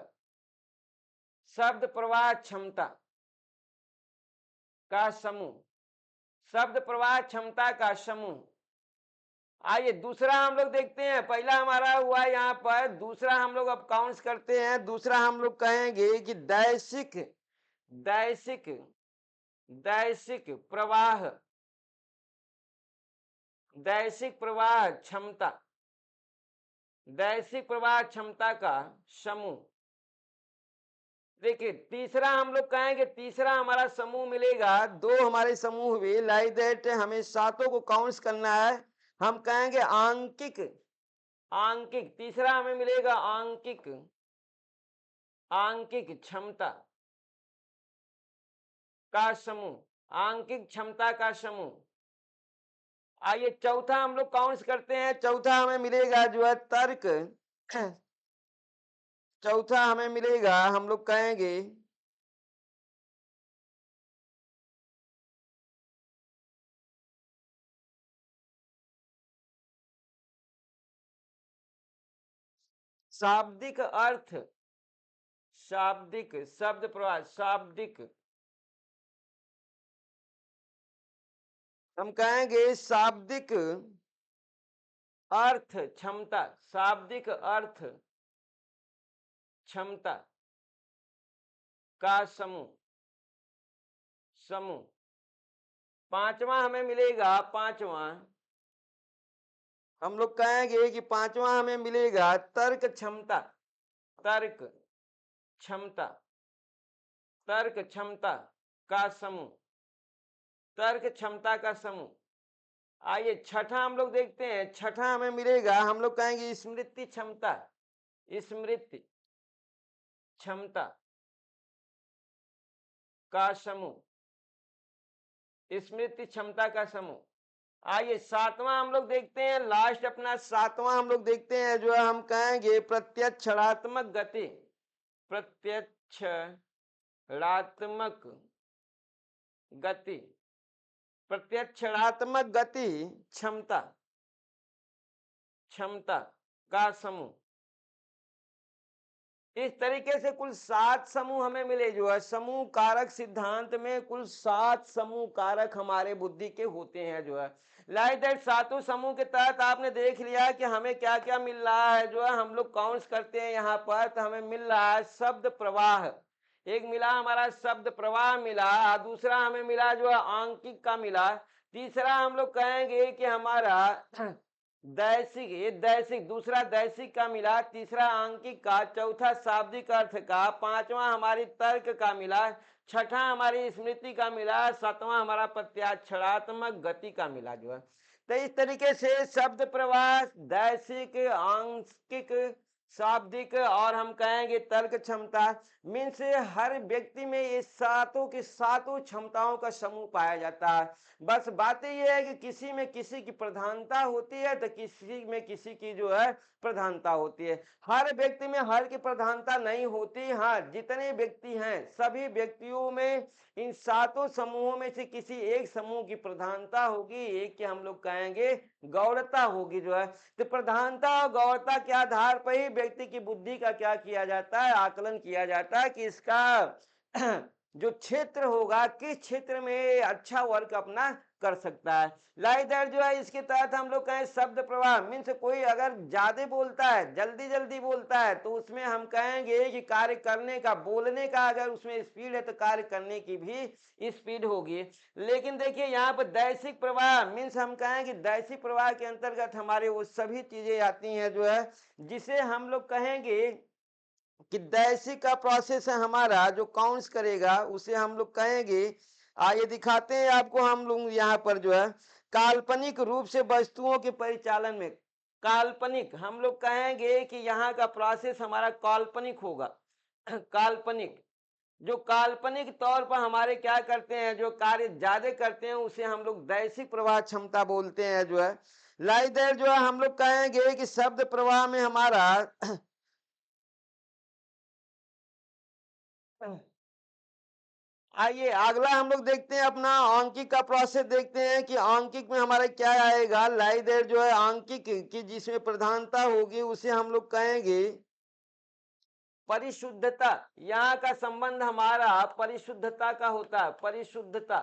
शब्द प्रवाह क्षमता का समूह, शब्द प्रवाह क्षमता का समूह। आइए दूसरा हम लोग देखते हैं। पहला हमारा हुआ यहाँ पर, दूसरा हम लोग अब काउंट्स करते हैं। दूसरा हम लोग कहेंगे कि दैसिक, दैसिक, दैसिक प्रवाह, दैसिक प्रवाह क्षमता, दैसिक प्रवाह क्षमता का समूह। देखिए तीसरा हम लोग कहेंगे, तीसरा हमारा समूह मिलेगा, दो हमारे समूह हुए। लाइक दैट हमें सातों को काउंट्स करना है। हम कहेंगे आंकिक, आंकिक, तीसरा हमें मिलेगा आंकिक, आंकिक क्षमता का समूह, आंकिक क्षमता का समूह। आइए चौथा हम लोग काउंट्स करते हैं। चौथा हमें मिलेगा जो है तर्क, चौथा हमें मिलेगा, हम लोग कहेंगे शाब्दिक अर्थ, शाब्दिक, शब्द प्रवाह, शाब्दिक, हम कहेंगे शाब्दिक अर्थ क्षमता, शाब्दिक अर्थ क्षमता का समूह, समूह। पांचवा हमें मिलेगा, पांचवा हम लोग कहेंगे कि पांचवा हमें मिलेगा तर्क क्षमता, तर्क क्षमता, तर्क क्षमता का समूह, तर्क क्षमता का समूह। आइए छठा हम लोग देखते हैं। छठा हमें मिलेगा, हम लोग कहेंगे स्मृति क्षमता, स्मृति क्षमता का समूह, स्मृति क्षमता का समूह। आइए सातवां हम लोग देखते हैं, लास्ट अपना सातवां हम लोग देखते हैं जो है, हम कहेंगे प्रत्यक्षात्मक गति, प्रत्यक्षात्मक गति, प्रत्यक्षात्मक गति क्षमता, क्षमता का समूह। इस तरीके से कुल 7 समूह हमें मिले जो है। समूह कारक सिद्धांत में कुल 7 समूह कारक हमारे बुद्धि के होते हैं जो है। लाइक दैट सातों समूह के तहत आपने देख लिया कि हमें क्या क्या मिल रहा है जो है। हम लोग काउंट्स करते हैं यहाँ पर, तो हमें मिल रहा है शब्द प्रवाह, एक मिला हमारा शब्द प्रवाह मिला, दूसरा हमें मिला जो है आंकिक का मिला, तीसरा हम लोग कहेंगे कि हमारा दैसिक, ये दैसिक, दूसरा दैसिक का मिला, तीसरा आंकिक का, चौथा शाब्दिक अर्थ का, पांचवा हमारी तर्क का मिला, छठा हमारी स्मृति का मिला, सातवां हमारा प्रत्याक्षरात्मक गति का मिला जो है। तो इस तरीके से शब्द प्रवाह, दैसिक, आंकिक, शाब्दिक और हम कहेंगे तर्क क्षमता, मीन्स हर व्यक्ति में ये सातों की सातों क्षमताओं का समूह पाया जाता है। बस बात यह है कि किसी में किसी की प्रधानता होती है, तो किसी में किसी की जो है प्रधानता होती है। हर व्यक्ति में हर की प्रधानता नहीं होती। हाँ, जितने व्यक्ति हैं सभी व्यक्तियों में इन सातों समूहों में से किसी एक समूह की प्रधानता होगी, एक के हम लोग कहेंगे गौरता होगी जो है। तो प्रधानता और गौरता के आधार पर ही व्यक्ति की बुद्धि का क्या किया जाता है, आकलन किया जाता है कि इसका जो क्षेत्र होगा, किस क्षेत्र में अच्छा वर्क अपना कर सकता है। लाइक दैट जो है, इसके तहत हम लोग कहें शब्द प्रवाह, मीन्स कोई अगर ज्यादा बोलता है, जल्दी जल्दी बोलता है, तो उसमें हम कहेंगे कि कार्य करने का, बोलने का अगर उसमें स्पीड है तो कार्य करने की भी स्पीड होगी। लेकिन देखिए यहाँ पर दैसिक प्रवाह, मीन्स हम कहेंगे दैसिक प्रवाह के अंतर्गत हमारे वो सभी चीजें आती हैं जो है, जिसे हम लोग कहेंगे कि दैसिक का प्रोसेस है हमारा जो काउंट्स करेगा, उसे हम लोग कहेंगे, आइए दिखाते हैं आपको हम लोग यहाँ पर जो है, काल्पनिक रूप से वस्तुओं के परिचालन में, काल्पनिक हम लोग कहेंगे कि यहाँ का प्रोसेस हमारा काल्पनिक होगा। काल्पनिक, जो काल्पनिक तौर पर हमारे क्या करते हैं, जो कार्य ज्यादा करते हैं उसे हम लोग दैसिक प्रवाह क्षमता बोलते हैं जो है। लाइक दैट जो है हम लोग कहेंगे कि शब्द प्रवाह में हमारा आइए अगला हम लोग देखते हैं अपना आंकिक का प्रोसेस देखते हैं कि आंकिक में हमारा क्या आएगा। लाइक दैट जो है आंकिक की जिसमें प्रधानता होगी उसे हम लोग कहेंगे परिशुद्धता। यहाँ का संबंध हमारा परिशुद्धता का होता है, परिशुद्धता,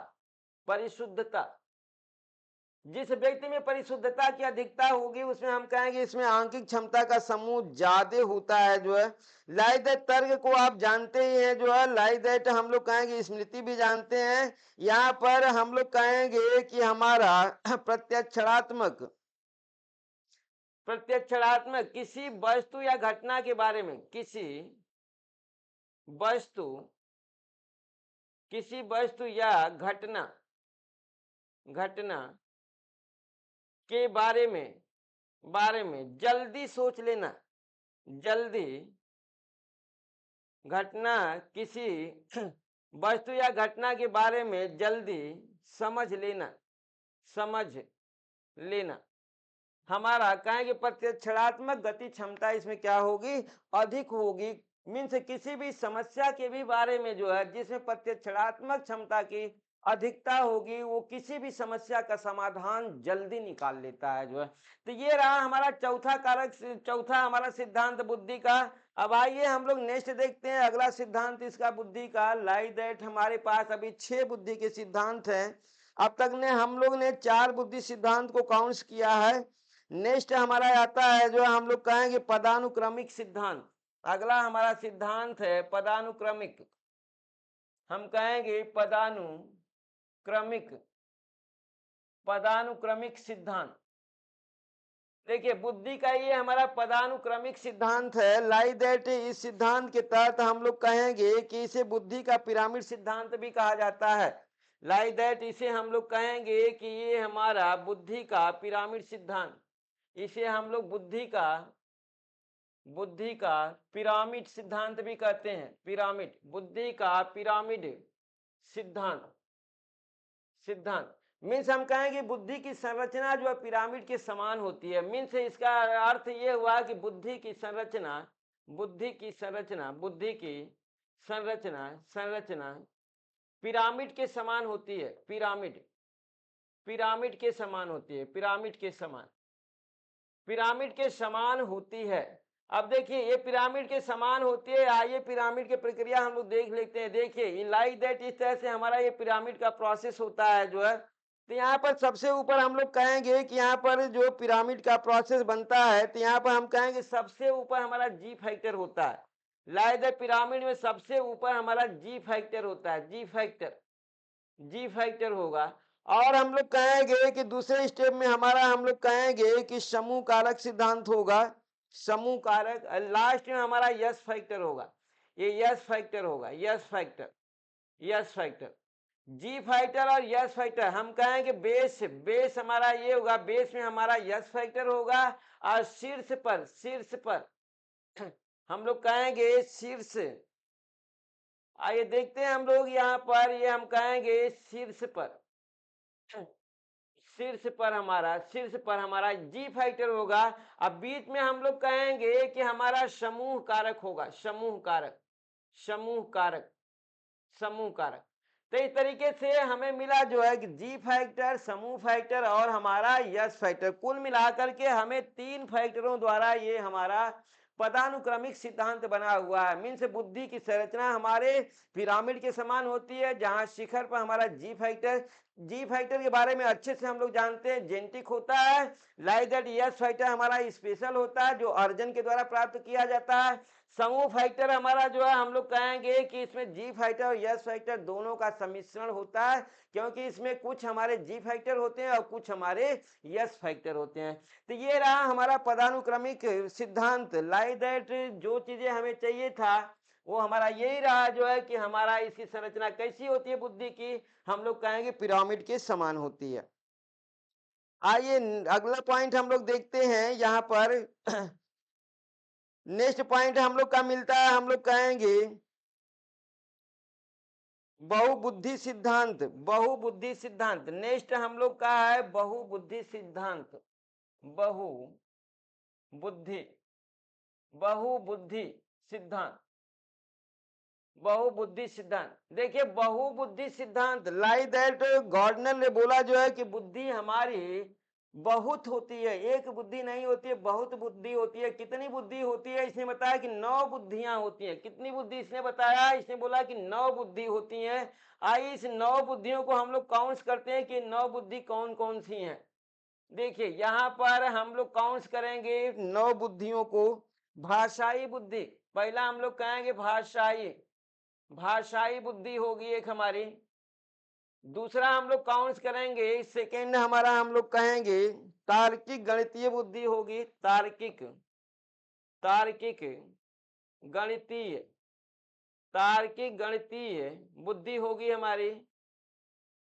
परिशुद्धता। जिस व्यक्ति में परिशुद्धता की अधिकता होगी उसमें हम कहेंगे इसमें आंकिक क्षमता का समूह ज्यादा होता है जो है। लाइक दैट तर्क को आप जानते ही हैं जो है। लाइक दैट हम लोग कहेंगे स्मृति भी जानते हैं। यहाँ पर हम लोग कहेंगे कि हमारा प्रत्यक्षात्मक, प्रत्यक्षात्मक किसी वस्तु या घटना के बारे में, किसी वस्तु, किसी वस्तु या घटना, घटना के बारे में जल्दी सोच लेना, जल्दी, घटना किसी वस्तु या घटना के बारे में जल्दी समझ लेना, समझ लेना। हमारा कहेंगे प्रत्यक्षात्मक गति क्षमता इसमें क्या होगी, अधिक होगी। मीन्स किसी भी समस्या के भी बारे में जो है जिसमें प्रत्यक्षात्मक क्षमता की अधिकता होगी वो किसी भी समस्या का समाधान जल्दी निकाल लेता है जो है। तो ये रहा हमारा चौथा कारक, चौथा हमारा सिद्धांत बुद्धि का। अब आइए हम लोग नेक्स्ट देखते हैं अगला सिद्धांत इसका बुद्धि का। लाइक दैट हमारे पास अभी 6 बुद्धि के सिद्धांत हैं। अब तक ने हम लोग ने 4 बुद्धि सिद्धांत को काउंट किया है। नेक्स्ट हमारा आता है जो हम लोग कहेंगे पदानुक्रमिक सिद्धांत। अगला हमारा सिद्धांत है पदानुक्रमिक, हम कहेंगे पदानुक्रमिक, पदानुक्रमिक सिद्धांत। देखिए बुद्धि का ये हमारा पदानुक्रमिक सिद्धांत है। लाइक दैट इस सिद्धांत के तहत हम लोग कहेंगे कि इसे बुद्धि का पिरामिड सिद्धांत भी कहा जाता है। लाइक दैट इसे हम लोग कहेंगे कि ये हमारा बुद्धि का पिरामिड सिद्धांत, इसे हम लोग बुद्धि का पिरामिड सिद्धांत भी कहते हैं। पिरामिड, बुद्धि का पिरामिड सिद्धांत, सिद्धांत मीन्स हम कहेंगे बुद्धि की संरचना जो है पिरामिड के समान होती है। मीन्स इसका अर्थ ये हुआ कि बुद्धि की संरचना, बुद्धि की संरचना, बुद्धि की संरचना, संरचना पिरामिड के समान होती है। पिरामिड, पिरामिड के समान होती है, पिरामिड के समान, पिरामिड के समान होती है। अब देखिए ये पिरामिड के समान होती है। आइए पिरामिड की प्रक्रिया हम लोग देख लेते हैं। देखिए इन लाइक दैट इस तरह से हमारा ये पिरामिड का प्रोसेस होता है जो है। तो यहाँ पर सबसे ऊपर हम लोग कहेंगे कि यहाँ पर जो पिरामिड का प्रोसेस बनता है तो यहाँ पर हम कहेंगे सबसे ऊपर हमारा जी फैक्टर होता है। लाइक दैट पिरामिड में सबसे ऊपर हमारा जी फैक्टर होता है, जी फैक्टर, जी फैक्टर होगा। और हम लोग कहेंगे कि दूसरे स्टेप में हमारा हम लोग कहेंगे कि समूह कारक सिद्धांत होगा, समूह कारक। लास्ट में हमारा यस फैक्टर होगा, ये यस फैक्टर होगा, यस फैक्टर, यस फैक्टर, जी फैक्टर और यस फैक्टर। हम कहेंगे बेस, बेस हमारा ये होगा, बेस में हमारा यस फैक्टर होगा और शीर्ष पर, शीर्ष पर हम लोग कहेंगे शीर्ष। आइए देखते हैं हम लोग यहाँ पर, ये हम कहेंगे शीर्ष पर, शीर्ष पर हमारा, शीर्ष पर हमारा जी फैक्टर होगा। अब बीच में हम लोग कहेंगे कि हमारा समूह कारक होगा, समूह कारक, समूह कारक, समूह कारक। तो इस तरीके से हमें मिला जो है कि जी फैक्टर, समूह फैक्टर और हमारा यस फैक्टर। कुल मिलाकर के हमें 3 फैक्टरों द्वारा ये हमारा पदानुक्रमिक सिद्धांत बना हुआ है। मीन्स बुद्धि की संरचना हमारे पिरामिड के समान होती है जहां शिखर पर हमारा जी फैक्टर, जी फैक्टर के बारे में अच्छे से हम लोग जानते हैं, जेनेटिक होता है। लाइक दैट यस फैक्टर हमारा स्पेशल होता है जो अर्जन के द्वारा प्राप्त किया जाता है। समूह फैक्टर हमारा जो है हम लोग कहेंगे कि इसमें जी फैक्टर और यस फैक्टर दोनों का सम्मिश्रण होता है क्योंकि इसमें कुछ हमारे जी फैक्टर होते हैं और कुछ हमारे यस फैक्टर होते हैं। तो ये रहा हमारा पदानुक्रमिक सिद्धांत। लाइक दैट जो चीजें हमें चाहिए था वो हमारा यही रहा जो है कि हमारा इसकी संरचना कैसी होती है बुद्धि की, हम लोग कहेंगे पिरामिड के समान होती है। आइए अगला पॉइंट हम लोग देखते हैं यहाँ पर नेक्स्ट पॉइंट हम लोग का मिलता है, हम लोग कहेंगे बहुबुद्धि सिद्धांत। बहुबुद्धि सिद्धांत नेक्स्ट हम लोग का है बहुबुद्धि सिद्धांत। बहुबुद्धि बहुबुद्धि सिद्धांत। बहुबुद्धि सिद्धांत देखिए, बहुबुद्धि सिद्धांत लाइक दैट गॉर्डनर ने बोला जो है कि बुद्धि हमारी बहुत होती है, एक बुद्धि नहीं होती है, बहुत बुद्धि होती है। कितनी बुद्धि होती है? इसने बताया कि 9 बुद्धियां होती हैं। कितनी बुद्धि इसने बताया? इसने बोला कि 9 बुद्धि होती हैं। आइए इस 9 बुद्धियों को हम लोग काउंट करते हैं कि 9 बुद्धि कौन कौन सी हैं। देखिए यहाँ पर हम लोग काउंट करेंगे 9 बुद्धियों को। भाषाई बुद्धि, पहला हम लोग कहेंगे भाषाई, भाषाई बुद्धि होगी एक हमारी। दूसरा हम लोग काउंट करेंगे, सेकेंड हमारा हम लोग कहेंगे तार्किक गणितीय बुद्धि होगी। तार्किक, तार्किक गणितीय, तार्किक गणितीय बुद्धि होगी हमारी,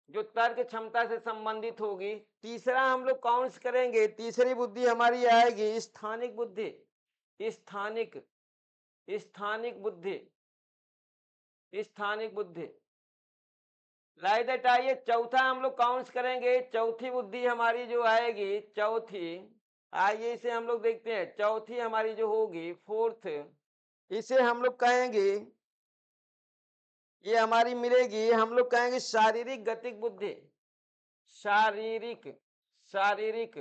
जो तर्क क्षमता से संबंधित होगी। तीसरा हम लोग काउंट करेंगे, तीसरी बुद्धि हमारी आएगी स्थानिक बुद्धि। स्थानिक, स्थानिक बुद्धि, स्थानिक बुद्धि लाइक दैट। आइए चौथा हम लोग काउंट करेंगे, चौथी बुद्धि हमारी जो आएगी, चौथी, आइए इसे हम लोग देखते हैं। चौथी हमारी जो होगी, फोर्थ, इसे हम लोग कहेंगे, ये हमारी मिलेगी, हम लोग कहेंगे शारीरिक गतिक बुद्धि। शारीरिक, शारीरिक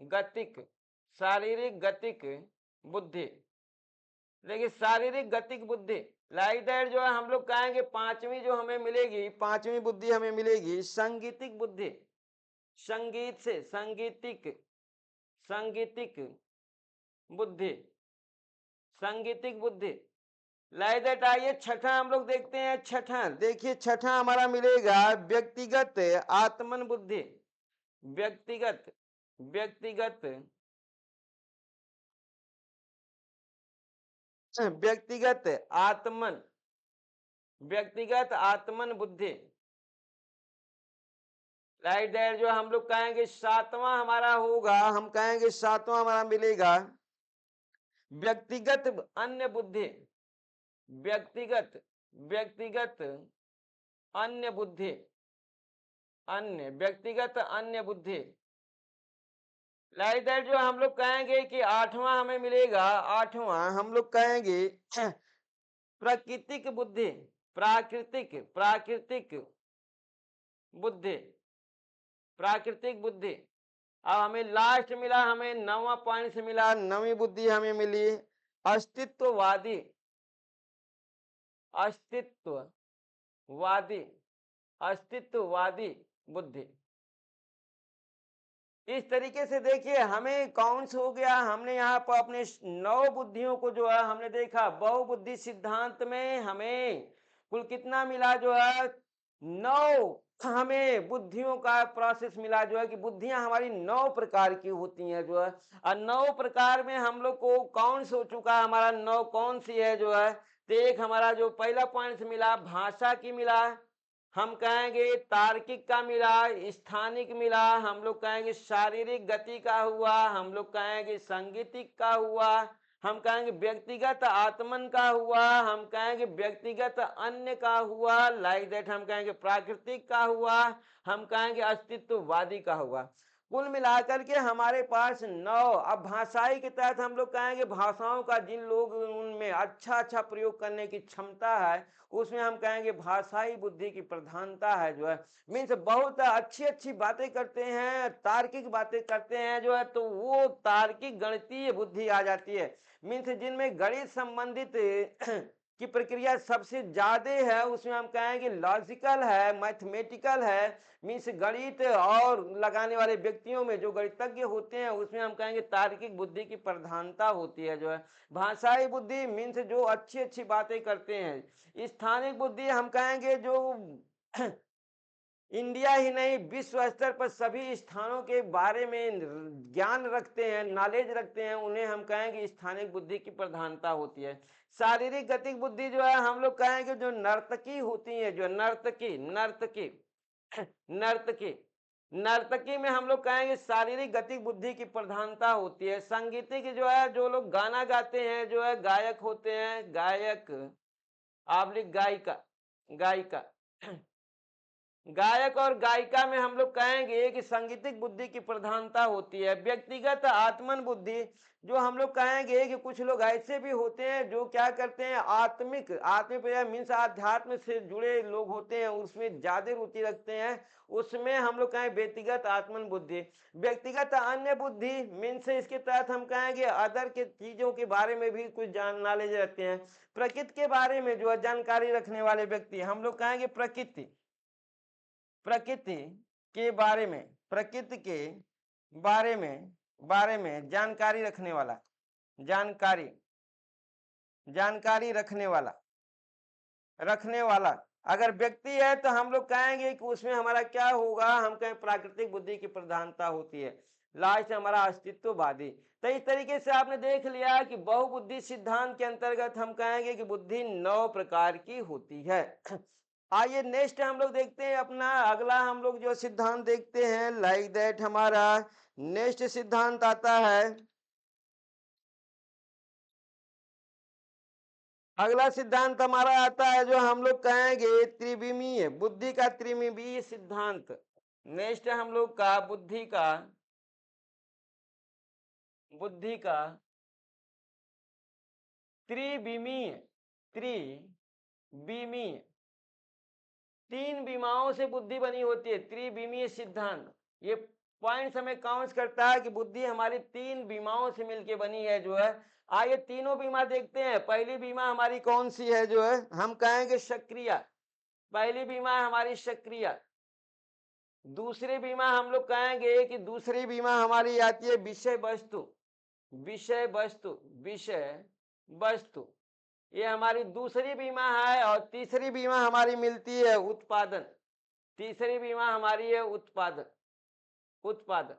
गतिक, शारीरिक गतिक बुद्धि। देखिए शारीरिक गतिक बुद्धि लाइक दैट जो है हम लोग कहेंगे पांचवी जो हमें मिलेगी, पांचवी बुद्धि हमें मिलेगी संगीतिक बुद्धि। संगीत से संगीतिक, संगीतिक बुद्धि, संगीतिक बुद्धि लाइक दैट। आइए छठा हम लोग देखते हैं। छठा देखिए, छठा हमारा मिलेगा व्यक्तिगत आत्मन बुद्धि। व्यक्तिगत, व्यक्तिगत, व्यक्तिगत आत्मन, व्यक्तिगत आत्मन बुद्धि राइट दैट जो हम लोग कहेंगे सातवां हमारा होगा, हम कहेंगे सातवां हमारा मिलेगा व्यक्तिगत अन्य बुद्धि। व्यक्तिगत, व्यक्तिगत अन्य बुद्धि, अन्य, व्यक्तिगत अन्य बुद्धि लाइक दैट जो हम लोग कहेंगे कि आठवां हमें मिलेगा, आठवां हम लोग कहेंगे प्राकृतिक बुद्धि। प्राकृतिक, प्राकृतिक बुद्धि, प्राकृतिक बुद्धि। अब हमें लास्ट मिला, हमें 9वां पॉइंट से मिला, 9वीं बुद्धि हमें मिली अस्तित्ववादी, अस्तित्ववादी, अस्तित्ववादी बुद्धि। इस तरीके से देखिए हमें कौन सा हो गया, हमने यहाँ पर अपने 9 बुद्धियों को जो है हमने देखा। बहुबुद्धि सिद्धांत में हमें कुल कितना मिला जो है 9 हमें बुद्धियों का प्रोसेस मिला जो है कि बुद्धियां हमारी 9 प्रकार की होती हैं जो है। और 9 प्रकार में हम लोग को कौन सा हो चुका है, हमारा 9 कौन सी है जो है। तो एक हमारा जो पहला पॉइंट मिला भाषा की मिला, हम कहेंगे तार्किक का मिला, स्थानिक मिला, हम लोग कहेंगे शारीरिक गति का हुआ, हम लोग कहेंगे संगीतिक का हुआ, हम कहेंगे व्यक्तिगत आत्मन का हुआ, हम कहेंगे व्यक्तिगत अन्य का हुआ, लाइक दैट हम कहेंगे प्राकृतिक का हुआ, हम कहेंगे अस्तित्ववादी का हुआ। कुल मिलाकर के हमारे पास 9। अब भाषाई के तहत हम लोग कहेंगे भाषाओं का जिन लोग उनमें अच्छा अच्छा प्रयोग करने की क्षमता है, उसमें हम कहेंगे भाषाई बुद्धि की प्रधानता है जो है। मीन्स बहुत अच्छी अच्छी बातें करते हैं, तार्किक बातें करते हैं जो है, तो वो तार्किक गणितीय बुद्धि आ जाती है। मीन्स जिनमें गणित संबंधित की प्रक्रिया सबसे ज्यादा है, उसमें हम कहेंगे लॉजिकल है, मैथमेटिकल है। मीन्स गणित और लगाने वाले व्यक्तियों में जो गणितज्ञ होते हैं, उसमें हम कहेंगे तार्किक बुद्धि की प्रधानता होती है जो है। भाषाई बुद्धि मीन्स जो अच्छी अच्छी बातें करते हैं। स्थानिक बुद्धि हम कहेंगे जो इंडिया ही नहीं विश्व स्तर पर सभी स्थानों के बारे में ज्ञान रखते हैं, नॉलेज रखते हैं, उन्हें हम कहेंगे स्थानिक बुद्धि की प्रधानता होती है। शारीरिक गतिक बुद्धि जो है हम लोग कहेंगे जो नर्तकी होती है, जो नर्तकी, नर्तकी, नर्तकी, नर्तकी में हम लोग कहेंगे शारीरिक गति बुद्धि की प्रधानता होती है। संगीतिक जो है, जो लोग गाना गाते हैं, जो है गायक होते हैं, गायक आबलिक गायिका, गायिका गायक और गायिका में हम लोग कहेंगे कि सांगीतिक बुद्धि की प्रधानता होती है। व्यक्तिगत आत्मन बुद्धि, जो हम लोग कहेंगे कि कुछ लोग ऐसे भी होते हैं जो क्या करते हैं, आत्मिक आत्मिक मीन्स आध्यात्म से जुड़े लोग होते हैं, उसमें ज्यादा रुचि रखते हैं, उसमें हम लोग कहें व्यक्तिगत आत्मन बुद्धि। व्यक्तिगत अन्य बुद्धि मीन्स इसके तहत हम कहेंगे अदर के चीजों के बारे में भी कुछ जान नॉलेज रखते हैं। प्रकृति के बारे में जो है जानकारी रखने वाले व्यक्ति हम लोग कहेंगे प्रकृति, प्रकृति के बारे में, प्रकृति के बारे में जानकारी रखने वाला, जानकारी जानकारी रखने वाला अगर व्यक्ति है तो हम लोग कहेंगे कि उसमें हमारा क्या होगा, हम कहें प्राकृतिक बुद्धि की प्रधानता होती है। लास्ट हमारा अस्तित्ववादी। तो इस तरीके से आपने देख लिया कि बहुबुद्धि सिद्धांत के अंतर्गत हम कहेंगे कि बुद्धि 9 प्रकार की होती है। आइए नेक्स्ट हम लोग देखते हैं अपना अगला हम लोग जो सिद्धांत देखते हैं, लाइक दैट हमारा नेक्स्ट सिद्धांत आता है। अगला सिद्धांत हमारा आता है जो हम लोग कहेंगे त्रिविमीय बुद्धि का, त्रिविमीय सिद्धांत। नेक्स्ट हम लोग का बुद्धि का त्रिविमीय, त्रिविमीय 3 बीमाओं से बुद्धि बनी होती है। त्रिविमीय सिद्धांत ये पॉइंट्स हमें काउंट करता है कि बुद्धि हमारी 3 बीमाओं से मिलके बनी है जो है। आइए तीनों बीमा देखते हैं। पहली बीमा हमारी कौन सी है जो है, हम कहेंगे सक्रिया। पहली बीमा है हमारी सक्रिया। दूसरी बीमा हम लोग कहेंगे कि दूसरी बीमा हमारी आती है विषय वस्तु, विषय वस्तु, विषय वस्तु, ये हमारी दूसरी बीमा है। और तीसरी बीमा हमारी मिलती है उत्पादन। तीसरी बीमा हमारी है उत्पादन, उत्पादन।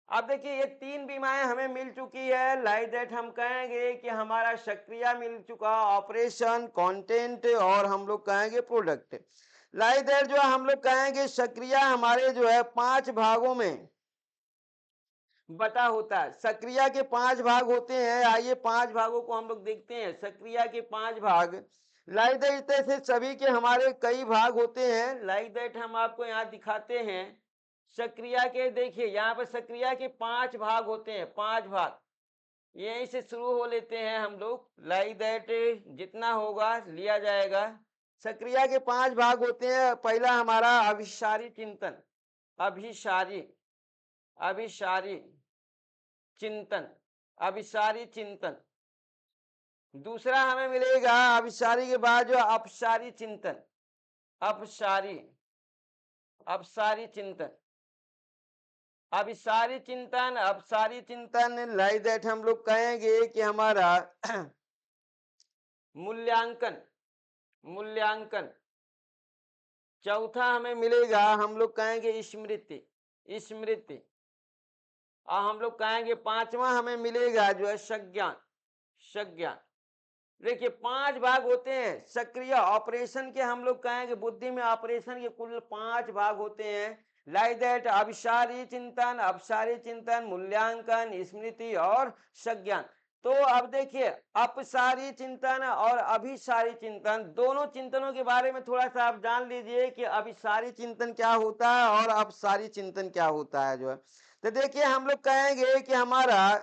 अब देखिए ये 3 बीमाएं हमें मिल चुकी है। लाइक दैट हम कहेंगे कि हमारा सक्रिया मिल चुका, ऑपरेशन, कंटेंट और हम लोग कहेंगे प्रोडक्ट। लाइक दैट जो हम लोग कहेंगे सक्रिया हमारे जो है 5 भागों में बटा होता है। सक्रिया के 5 भाग होते हैं। आइए 5 भागों को हम लोग देखते हैं। सक्रिया के 5 भाग, लाइक दैट से सभी के हमारे कई भाग होते हैं। लाइक दैट हम आपको यहाँ दिखाते हैं। सक्रिया के देखिए यहाँ पर सक्रिया के 5 भाग होते हैं, 5 भाग। यहीं से शुरू हो लेते हैं हम लोग। लाइक दैट जितना होगा लिया जाएगा। सक्रिया के 5 भाग होते हैं। पहला हमारा अभिसारी चिंतन, अभिसारी, अभिसारी चिंतन, अभिसारी चिंतन। दूसरा हमें मिलेगा अभिसारी के बाद जो अपसारी चिंतन, अपसारी, अपसारी चिंतन, अभिसारी चिंतन, अपसारी चिंतन। लाइक दैट हम लोग कहेंगे कि हमारा मूल्यांकन, मूल्यांकन। चौथा हमें मिलेगा हम लोग कहेंगे स्मृति, स्मृति। और हम लोग कहेंगे 5वां हमें मिलेगा जो है संज्ञान, संज्ञान। देखिए 5 भाग होते हैं सक्रिय ऑपरेशन के। हम लोग कहेंगे बुद्धि में ऑपरेशन के कुल 5 भाग होते हैं। लाइक दैट अभिसारी चिंतन, अपसारी चिंतन, मूल्यांकन, स्मृति और संज्ञान। तो अब देखिए अपसारी चिंतन और अभिसारी चिंतन, दोनों चिंतनों के बारे में थोड़ा सा आप जान लीजिए कि अभिसारी चिंतन क्या होता है और अपसारी चिंतन क्या होता है जो है। तो देखिए हम लोग कहेंगे कि हमारा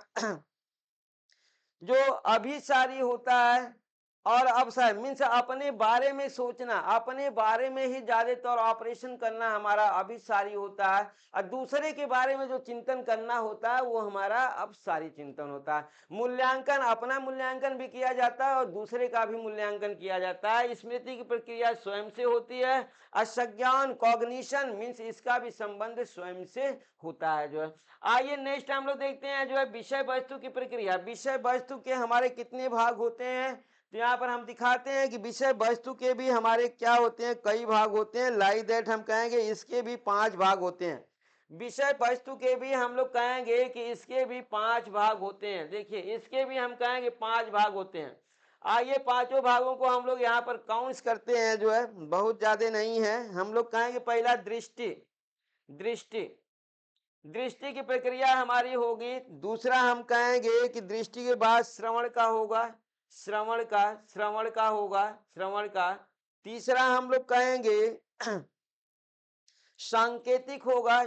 जो अभिसारी होता है और अपसारी मीन्स अपने बारे में सोचना, अपने बारे में ही ज्यादातर ऑपरेशन करना हमारा अभिसारी होता है। और दूसरे के बारे में जो चिंतन करना होता है वो हमारा अपसारी चिंतन होता है। मूल्यांकन, अपना मूल्यांकन भी किया जाता है और दूसरे का भी मूल्यांकन किया जाता है। स्मृति की प्रक्रिया स्वयं से होती है। और संज्ञान कॉग्निशन मीन्स इसका भी संबंध स्वयं से होता है जो है। आइए नेक्स्ट हम लोग देखते हैं जो है विषय वस्तु की प्रक्रिया। विषय वस्तु के हमारे कितने भाग होते हैं, तो यहाँ पर हम दिखाते हैं कि विषय वस्तु के भी हमारे क्या होते हैं, कई भाग होते हैं। लाइक दैट हम कहेंगे इसके भी 5 भाग होते हैं। विषय वस्तु के भी हम लोग कहेंगे कि इसके भी 5 भाग होते हैं। देखिए इसके भी हम कहेंगे 5 भाग होते हैं। आइए पांचों भागों को हम लोग यहाँ पर काउंट करते हैं जो है, बहुत ज्यादा नहीं है। हम लोग कहेंगे पहला दृष्टि, दृष्टि, दृष्टि की प्रक्रिया हमारी होगी। दूसरा हम कहेंगे कि दृष्टि के बाद श्रवण का होगा, श्रवण का होगा, श्रवण का। तीसरा हम लोग कहेंगे सांकेतिक होगा,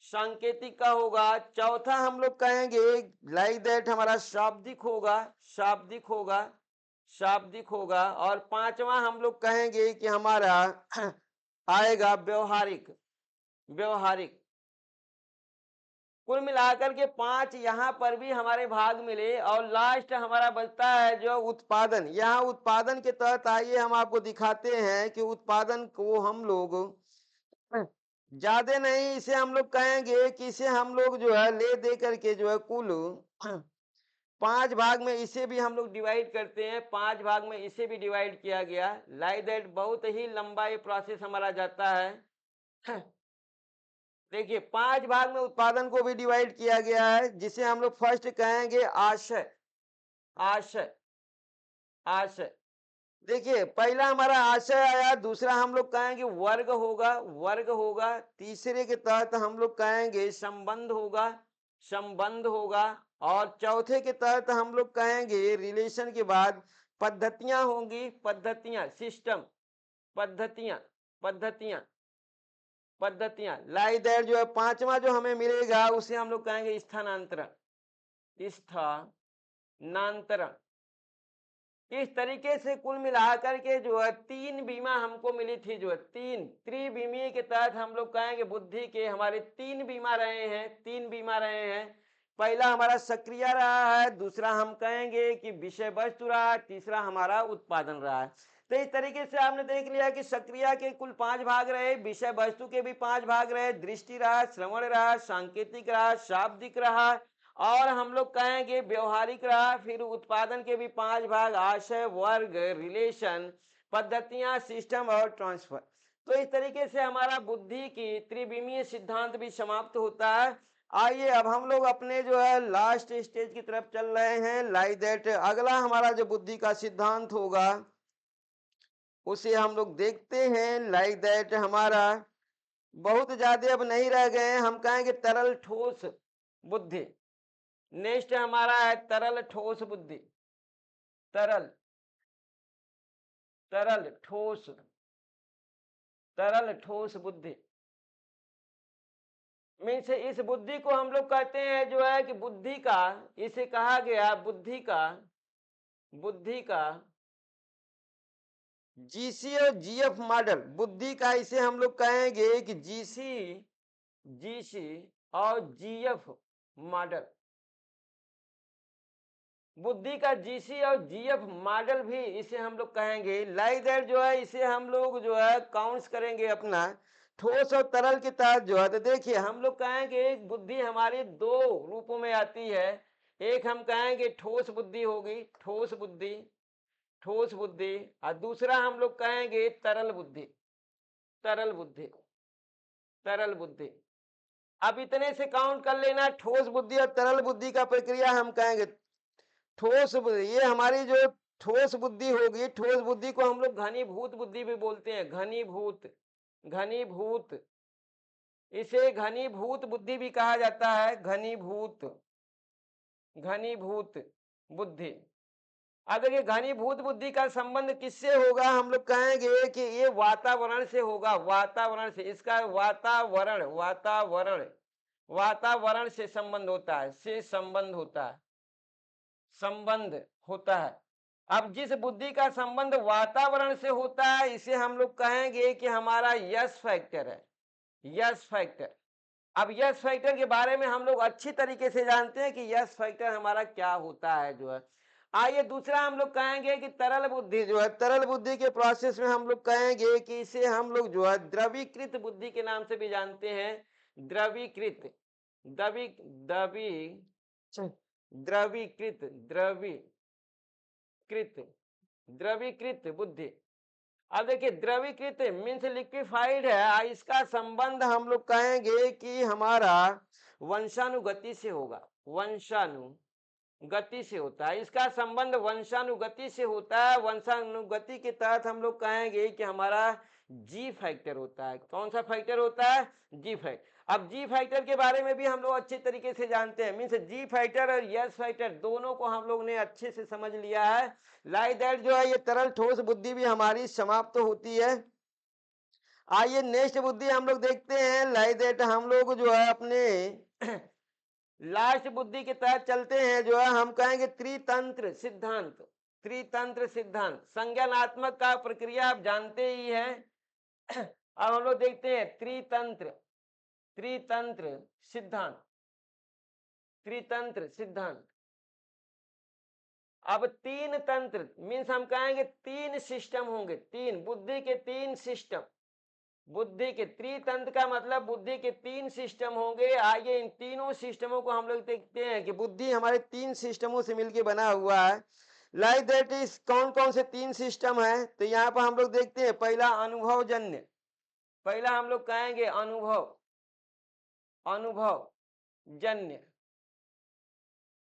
सांकेतिक का होगा। चौथा हम लोग कहेंगे लाइक दैट हमारा शाब्दिक होगा। और पांचवा हम लोग कहेंगे कि हमारा आएगा व्यवहारिक। कुल मिलाकर के 5 यहाँ पर भी हमारे भाग मिले। और लास्ट हमारा बचता है जो उत्पादन। यहाँ उत्पादन के तहत आइए हम आपको दिखाते हैं कि उत्पादन को हम लोग ज्यादा नहीं, इसे हम लोग कहेंगे कि इसे हम लोग जो है ले दे करके जो है कुल 5 भाग में इसे भी हम लोग डिवाइड करते हैं। 5 भाग में इसे भी डिवाइड किया गया। लाइक दैट बहुत ही लंबा ये प्रोसेस हमारा जाता है। देखिए 5 भाग में उत्पादन को भी डिवाइड किया गया है, जिसे हम लोग फर्स्ट कहेंगे आशय। देखिए पहला हमारा आशय आया, दूसरा हम लोग कहेंगे वर्ग होगा। तीसरे के तहत हम लोग कहेंगे संबंध होगा। और चौथे के तहत हम लोग कहेंगे रिलेशन के बाद पद्धतियां होंगी, सिस्टम, पद्धतियां लाइक दैट जो है। पांचवा जो हमें मिलेगा उसे हम लोग कहेंगे स्थानांतरण। इस तरीके से कुल मिलाकर के जो है 3 बीमा हमको मिली थी, जो है 3 त्रिबीमीय के तहत हम लोग कहेंगे बुद्धि के हमारे 3 बीमा रहे हैं। पहला हमारा सक्रिय रहा है, दूसरा हम कहेंगे कि विषय वस्तु रहा, तीसरा हमारा उत्पादन रहा है। तो इस तरीके से आपने देख लिया कि सक्रिय के कुल 5 भाग रहे, विषय वस्तु के भी 5 भाग रहे, दृष्टि रहा, श्रवण रहा, सांकेतिक रहा, शाब्दिक रहा, और हम लोग कहेंगे व्यवहारिक रहा। फिर उत्पादन के भी 5 भाग, आशय, वर्ग, रिलेशन, पद्धतियां, सिस्टम और ट्रांसफर। तो इस तरीके से हमारा बुद्धि की त्रिविमीय सिद्धांत भी समाप्त होता है। आइए अब हम लोग अपने जो है लास्ट स्टेज की तरफ चल रहे हैं। लाइक दैट अगला हमारा जो बुद्धि का सिद्धांत होगा उसे हम लोग देखते हैं। लाइक दैट हमारा बहुत ज्यादा अब नहीं रह गए, हम कहेंगे तरल ठोस बुद्धि। नेक्स्ट हमारा है तरल ठोस बुद्धि। तरल ठोस बुद्धि मीन्स इस बुद्धि को हम लोग कहते हैं जो है कि बुद्धि का, इसे कहा गया बुद्धि का जीसी और जीएफ मॉडल। बुद्धि का इसे हम लोग कहेंगे कि जीसी और जीएफ मॉडल। बुद्धि का जीसी और जीएफ मॉडल भी इसे हम लोग कहेंगे। लाइक दैट जो है इसे हम लोग जो है काउंट्स करेंगे अपना ठोस और तरल के तहत जो है। तो देखिए हम लोग कहेंगे बुद्धि हमारी 2 रूपों में आती है। एक हम कहेंगे ठोस बुद्धि होगी, ठोस बुद्धि, और दूसरा हम लोग कहेंगे तरल बुद्धि। अब इतने से काउंट कर लेना, ठोस बुद्धि और तरल बुद्धि का प्रक्रिया हम कहेंगे। ठोस बुद्धि, ये हमारी जो ठोस बुद्धि होगी, ठोस बुद्धि को हम लोग घनीभूत बुद्धि भी बोलते हैं। घनीभूत, इसे घनीभूत बुद्धि भी कहा जाता है। घनीभूत बुद्धि। अब देखिए घनीभूत बुद्धि का संबंध किससे होगा, हम लोग कहेंगे कि ये वातावरण से होगा। वातावरण से, इसका वातावरण से संबंध होता है, संबंध होता है। अब जिस बुद्धि का संबंध वातावरण से होता है इसे हम लोग कहेंगे कि हमारा यश फैक्टर है। अब यश फैक्टर के बारे में हम लोग अच्छी तरीके से जानते हैं कि यश फैक्टर हमारा क्या होता है जो है। आइए दूसरा हम लोग कहेंगे कि तरल बुद्धि जो है, तरल बुद्धि के प्रोसेस में हम लोग कहेंगे कि इसे हम लोग जो है द्रवीकृत बुद्धि के नाम से भी जानते हैं। द्रवीकृत बुद्धि। अब देखिए द्रवीकृत मीन्स लिक्विफाइड है। इसका संबंध हम लोग कहेंगे कि हमारा वंशानुगति से होगा। गति से होता है। इसका संबंध वंशानुगति से होता है। वंशानुगति के तहत हम लोग कहेंगे कि हमारा जी फैक्टर होता है। कौन सा फैक्टर होता है? जी फैक्टर। अब जी फैक्टर के बारे में भी हम लोग अच्छे तरीके से जानते हैं। मीन्स जी फैक्टर और यस फैक्टर दोनों को हम लोग ने अच्छे से समझ लिया है। लाइक दैट जो है ये तरल ठोस बुद्धि भी हमारी समाप्त होती है। आइए नेक्स्ट बुद्धि हम लोग देखते हैं। लाइक दैट हम लोग जो है अपने लास्ट बुद्धि के तहत चलते हैं। जो है हम कहेंगे त्रितंत्र सिद्धांत। त्रितंत्र सिद्धांत संज्ञानात्मक का प्रक्रिया आप जानते ही हैं। अब हम लोग देखते हैं त्रितंत्र। त्रितंत्र सिद्धांत। त्रितंत्र सिद्धांत। अब तीन तंत्र मीन्स हम कहेंगे तीन सिस्टम होंगे। तीन बुद्धि के तीन सिस्टम। बुद्धि के त्रितंत्र का मतलब बुद्धि के तीन सिस्टम होंगे। आइए इन तीनों सिस्टमों को हम लोग देखते हैं कि बुद्धि हमारे तीन सिस्टमों से मिलकर बना हुआ है। लाइक दैट इज कौन कौन से तीन सिस्टम है? तो यहाँ पर हम लोग देखते हैं पहला अनुभवजन्य। पहला हम लोग कहेंगे अनुभव। अनुभव जन्य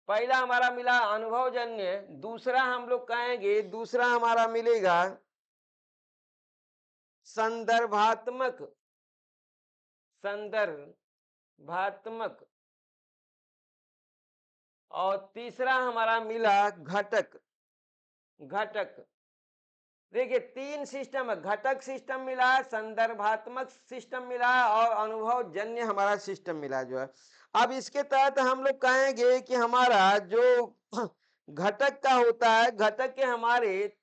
पहला हमारा मिला अनुभवजन्य। दूसरा हम लोग कहेंगे दूसरा हमारा मिलेगा संदर्भात्मक। संदर्भात्मक। और तीसरा हमारा मिला घटक। घटक। देखिए तीन सिस्टम है। घटक सिस्टम मिला, संदर्भात्मक सिस्टम मिला और अनुभव जन्य हमारा सिस्टम मिला जो है। अब इसके तहत हम लोग कहेंगे कि हमारा जो घटक का होता है, घटक के हमारे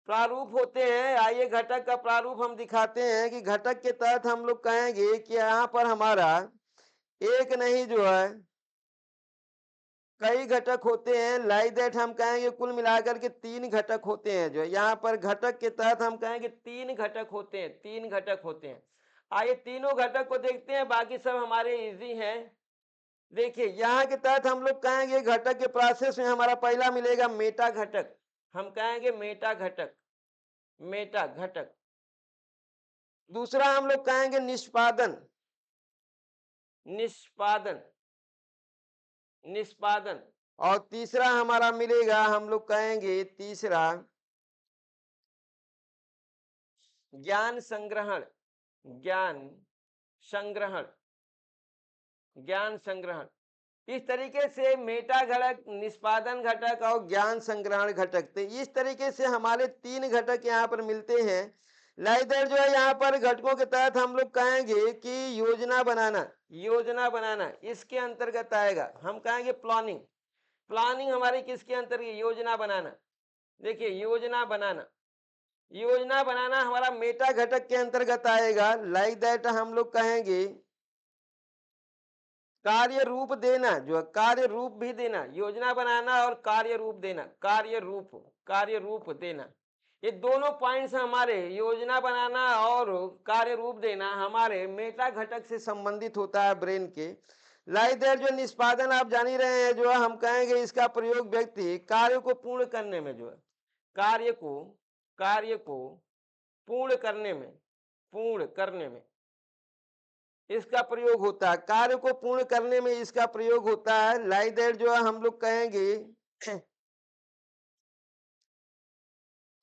प्रारूप होते हैं। आइए घटक का प्रारूप हम दिखाते हैं कि घटक के तहत हम लोग कहेंगे कि यहाँ पर हमारा एक नहीं जो है कई घटक होते हैं। लाइक दैट हम कहेंगे कुल मिलाकर के तीन घटक होते हैं। जो यहाँ पर घटक के तहत हम कहेंगे तीन घटक होते हैं। तीन घटक होते हैं। आइए तीनों घटक को देखते हैं, बाकी सब हमारे इजी हैं। देखिए यहाँ के तहत हम लोग कहेंगे घटक के प्रोसेस में हमारा पहला मिलेगा मेटा घटक। हम कहेंगे मेटा घटक। मेटा घटक। दूसरा हम लोग कहेंगे निष्पादन। निष्पादन। निष्पादन। और तीसरा हमारा मिलेगा हम लोग कहेंगे तीसरा ज्ञान संग्रहण। ज्ञान संग्रहण। ज्ञान संग्रहण। इस तरीके से मेटा घटक, निष्पादन घटक और ज्ञान संग्रहण घटक। तो इस तरीके से हमारे तीन घटक यहाँ पर मिलते हैं। लाइदर जो है यहाँ पर घटकों के तहत हम लोग कहेंगे कि योजना बनाना। योजना बनाना इसके अंतर्गत आएगा। हम कहेंगे प्लानिंग। प्लानिंग हमारी किसके अंतर्गत? योजना बनाना। देखिए योजना बनाना। योजना बनाना हमारा मेटा घटक के अंतर्गत आएगा। लाइक दैट हम लोग कहेंगे कार्य रूप देना। जो है कार्य रूप भी देना। योजना बनाना और कार्य रूप देना। कार्य रूप देना। ये दोनों पॉइंट्स हमारे योजना बनाना और कार्य रूप देना हमारे मेटा घटक से संबंधित होता है ब्रेन के। लाइक दैट जो निष्पादन आप जान ही रहे हैं। जो है हम कहेंगे इसका प्रयोग व्यक्ति कार्य को पूर्ण करने में जो है कार्य को पूर्ण करने में इसका प्रयोग होता है। कार्य को पूर्ण करने में इसका प्रयोग होता है। लाइक दैट जो है हम लोग कहेंगे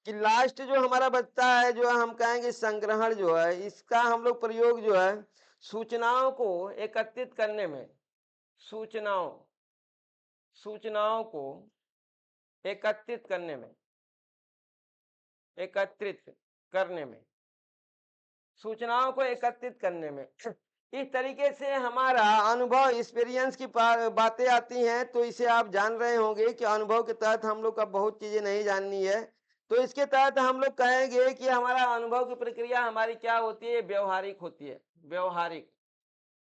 कि लास्ट जो हमारा बचता है जो है हम कहेंगे संग्रहण। जो है इसका हम लोग प्रयोग जो है सूचनाओं को एकत्रित करने में। सूचनाओं को एकत्रित करने में। सूचनाओं को एकत्रित करने में। इस तरीके से हमारा अनुभव एक्सपीरियंस की बातें आती हैं। तो इसे आप जान रहे होंगे कि अनुभव के तहत हम लोग का बहुत चीजें नहीं जाननी है। तो इसके तहत हम लोग कहेंगे कि हमारा अनुभव की प्रक्रिया हमारी क्या होती है? व्यवहारिक होती है। व्यवहारिक।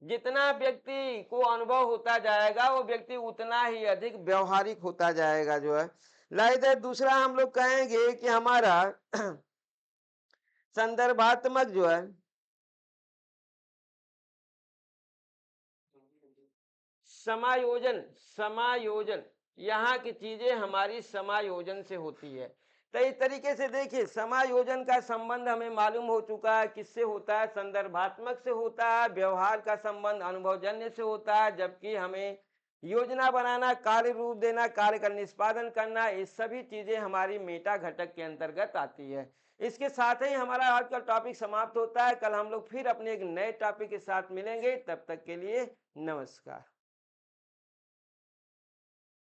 जितना व्यक्ति को अनुभव होता जाएगा वो व्यक्ति उतना ही अधिक व्यवहारिक होता जाएगा। जो है लाइक दूसरा हम लोग कहेंगे कि हमारा संदर्भात्मक जो है समायोजन यहाँ की चीजें हमारी समायोजन से होती है। तो इस तरीके से देखिए समायोजन का संबंध हमें मालूम हो चुका है किससे होता है? संदर्भात्मक से होता है। व्यवहार का संबंध अनुभवजन्य से होता है। जबकि हमें योजना बनाना, कार्य रूप देना, कार्य का निष्पादन करना, ये सभी चीजें हमारी मेटा घटक के अंतर्गत आती है। इसके साथ ही हमारा आज का टॉपिक समाप्त होता है। कल हम लोग फिर अपने एक नए टॉपिक के साथ मिलेंगे। तब तक के लिए नमस्कार।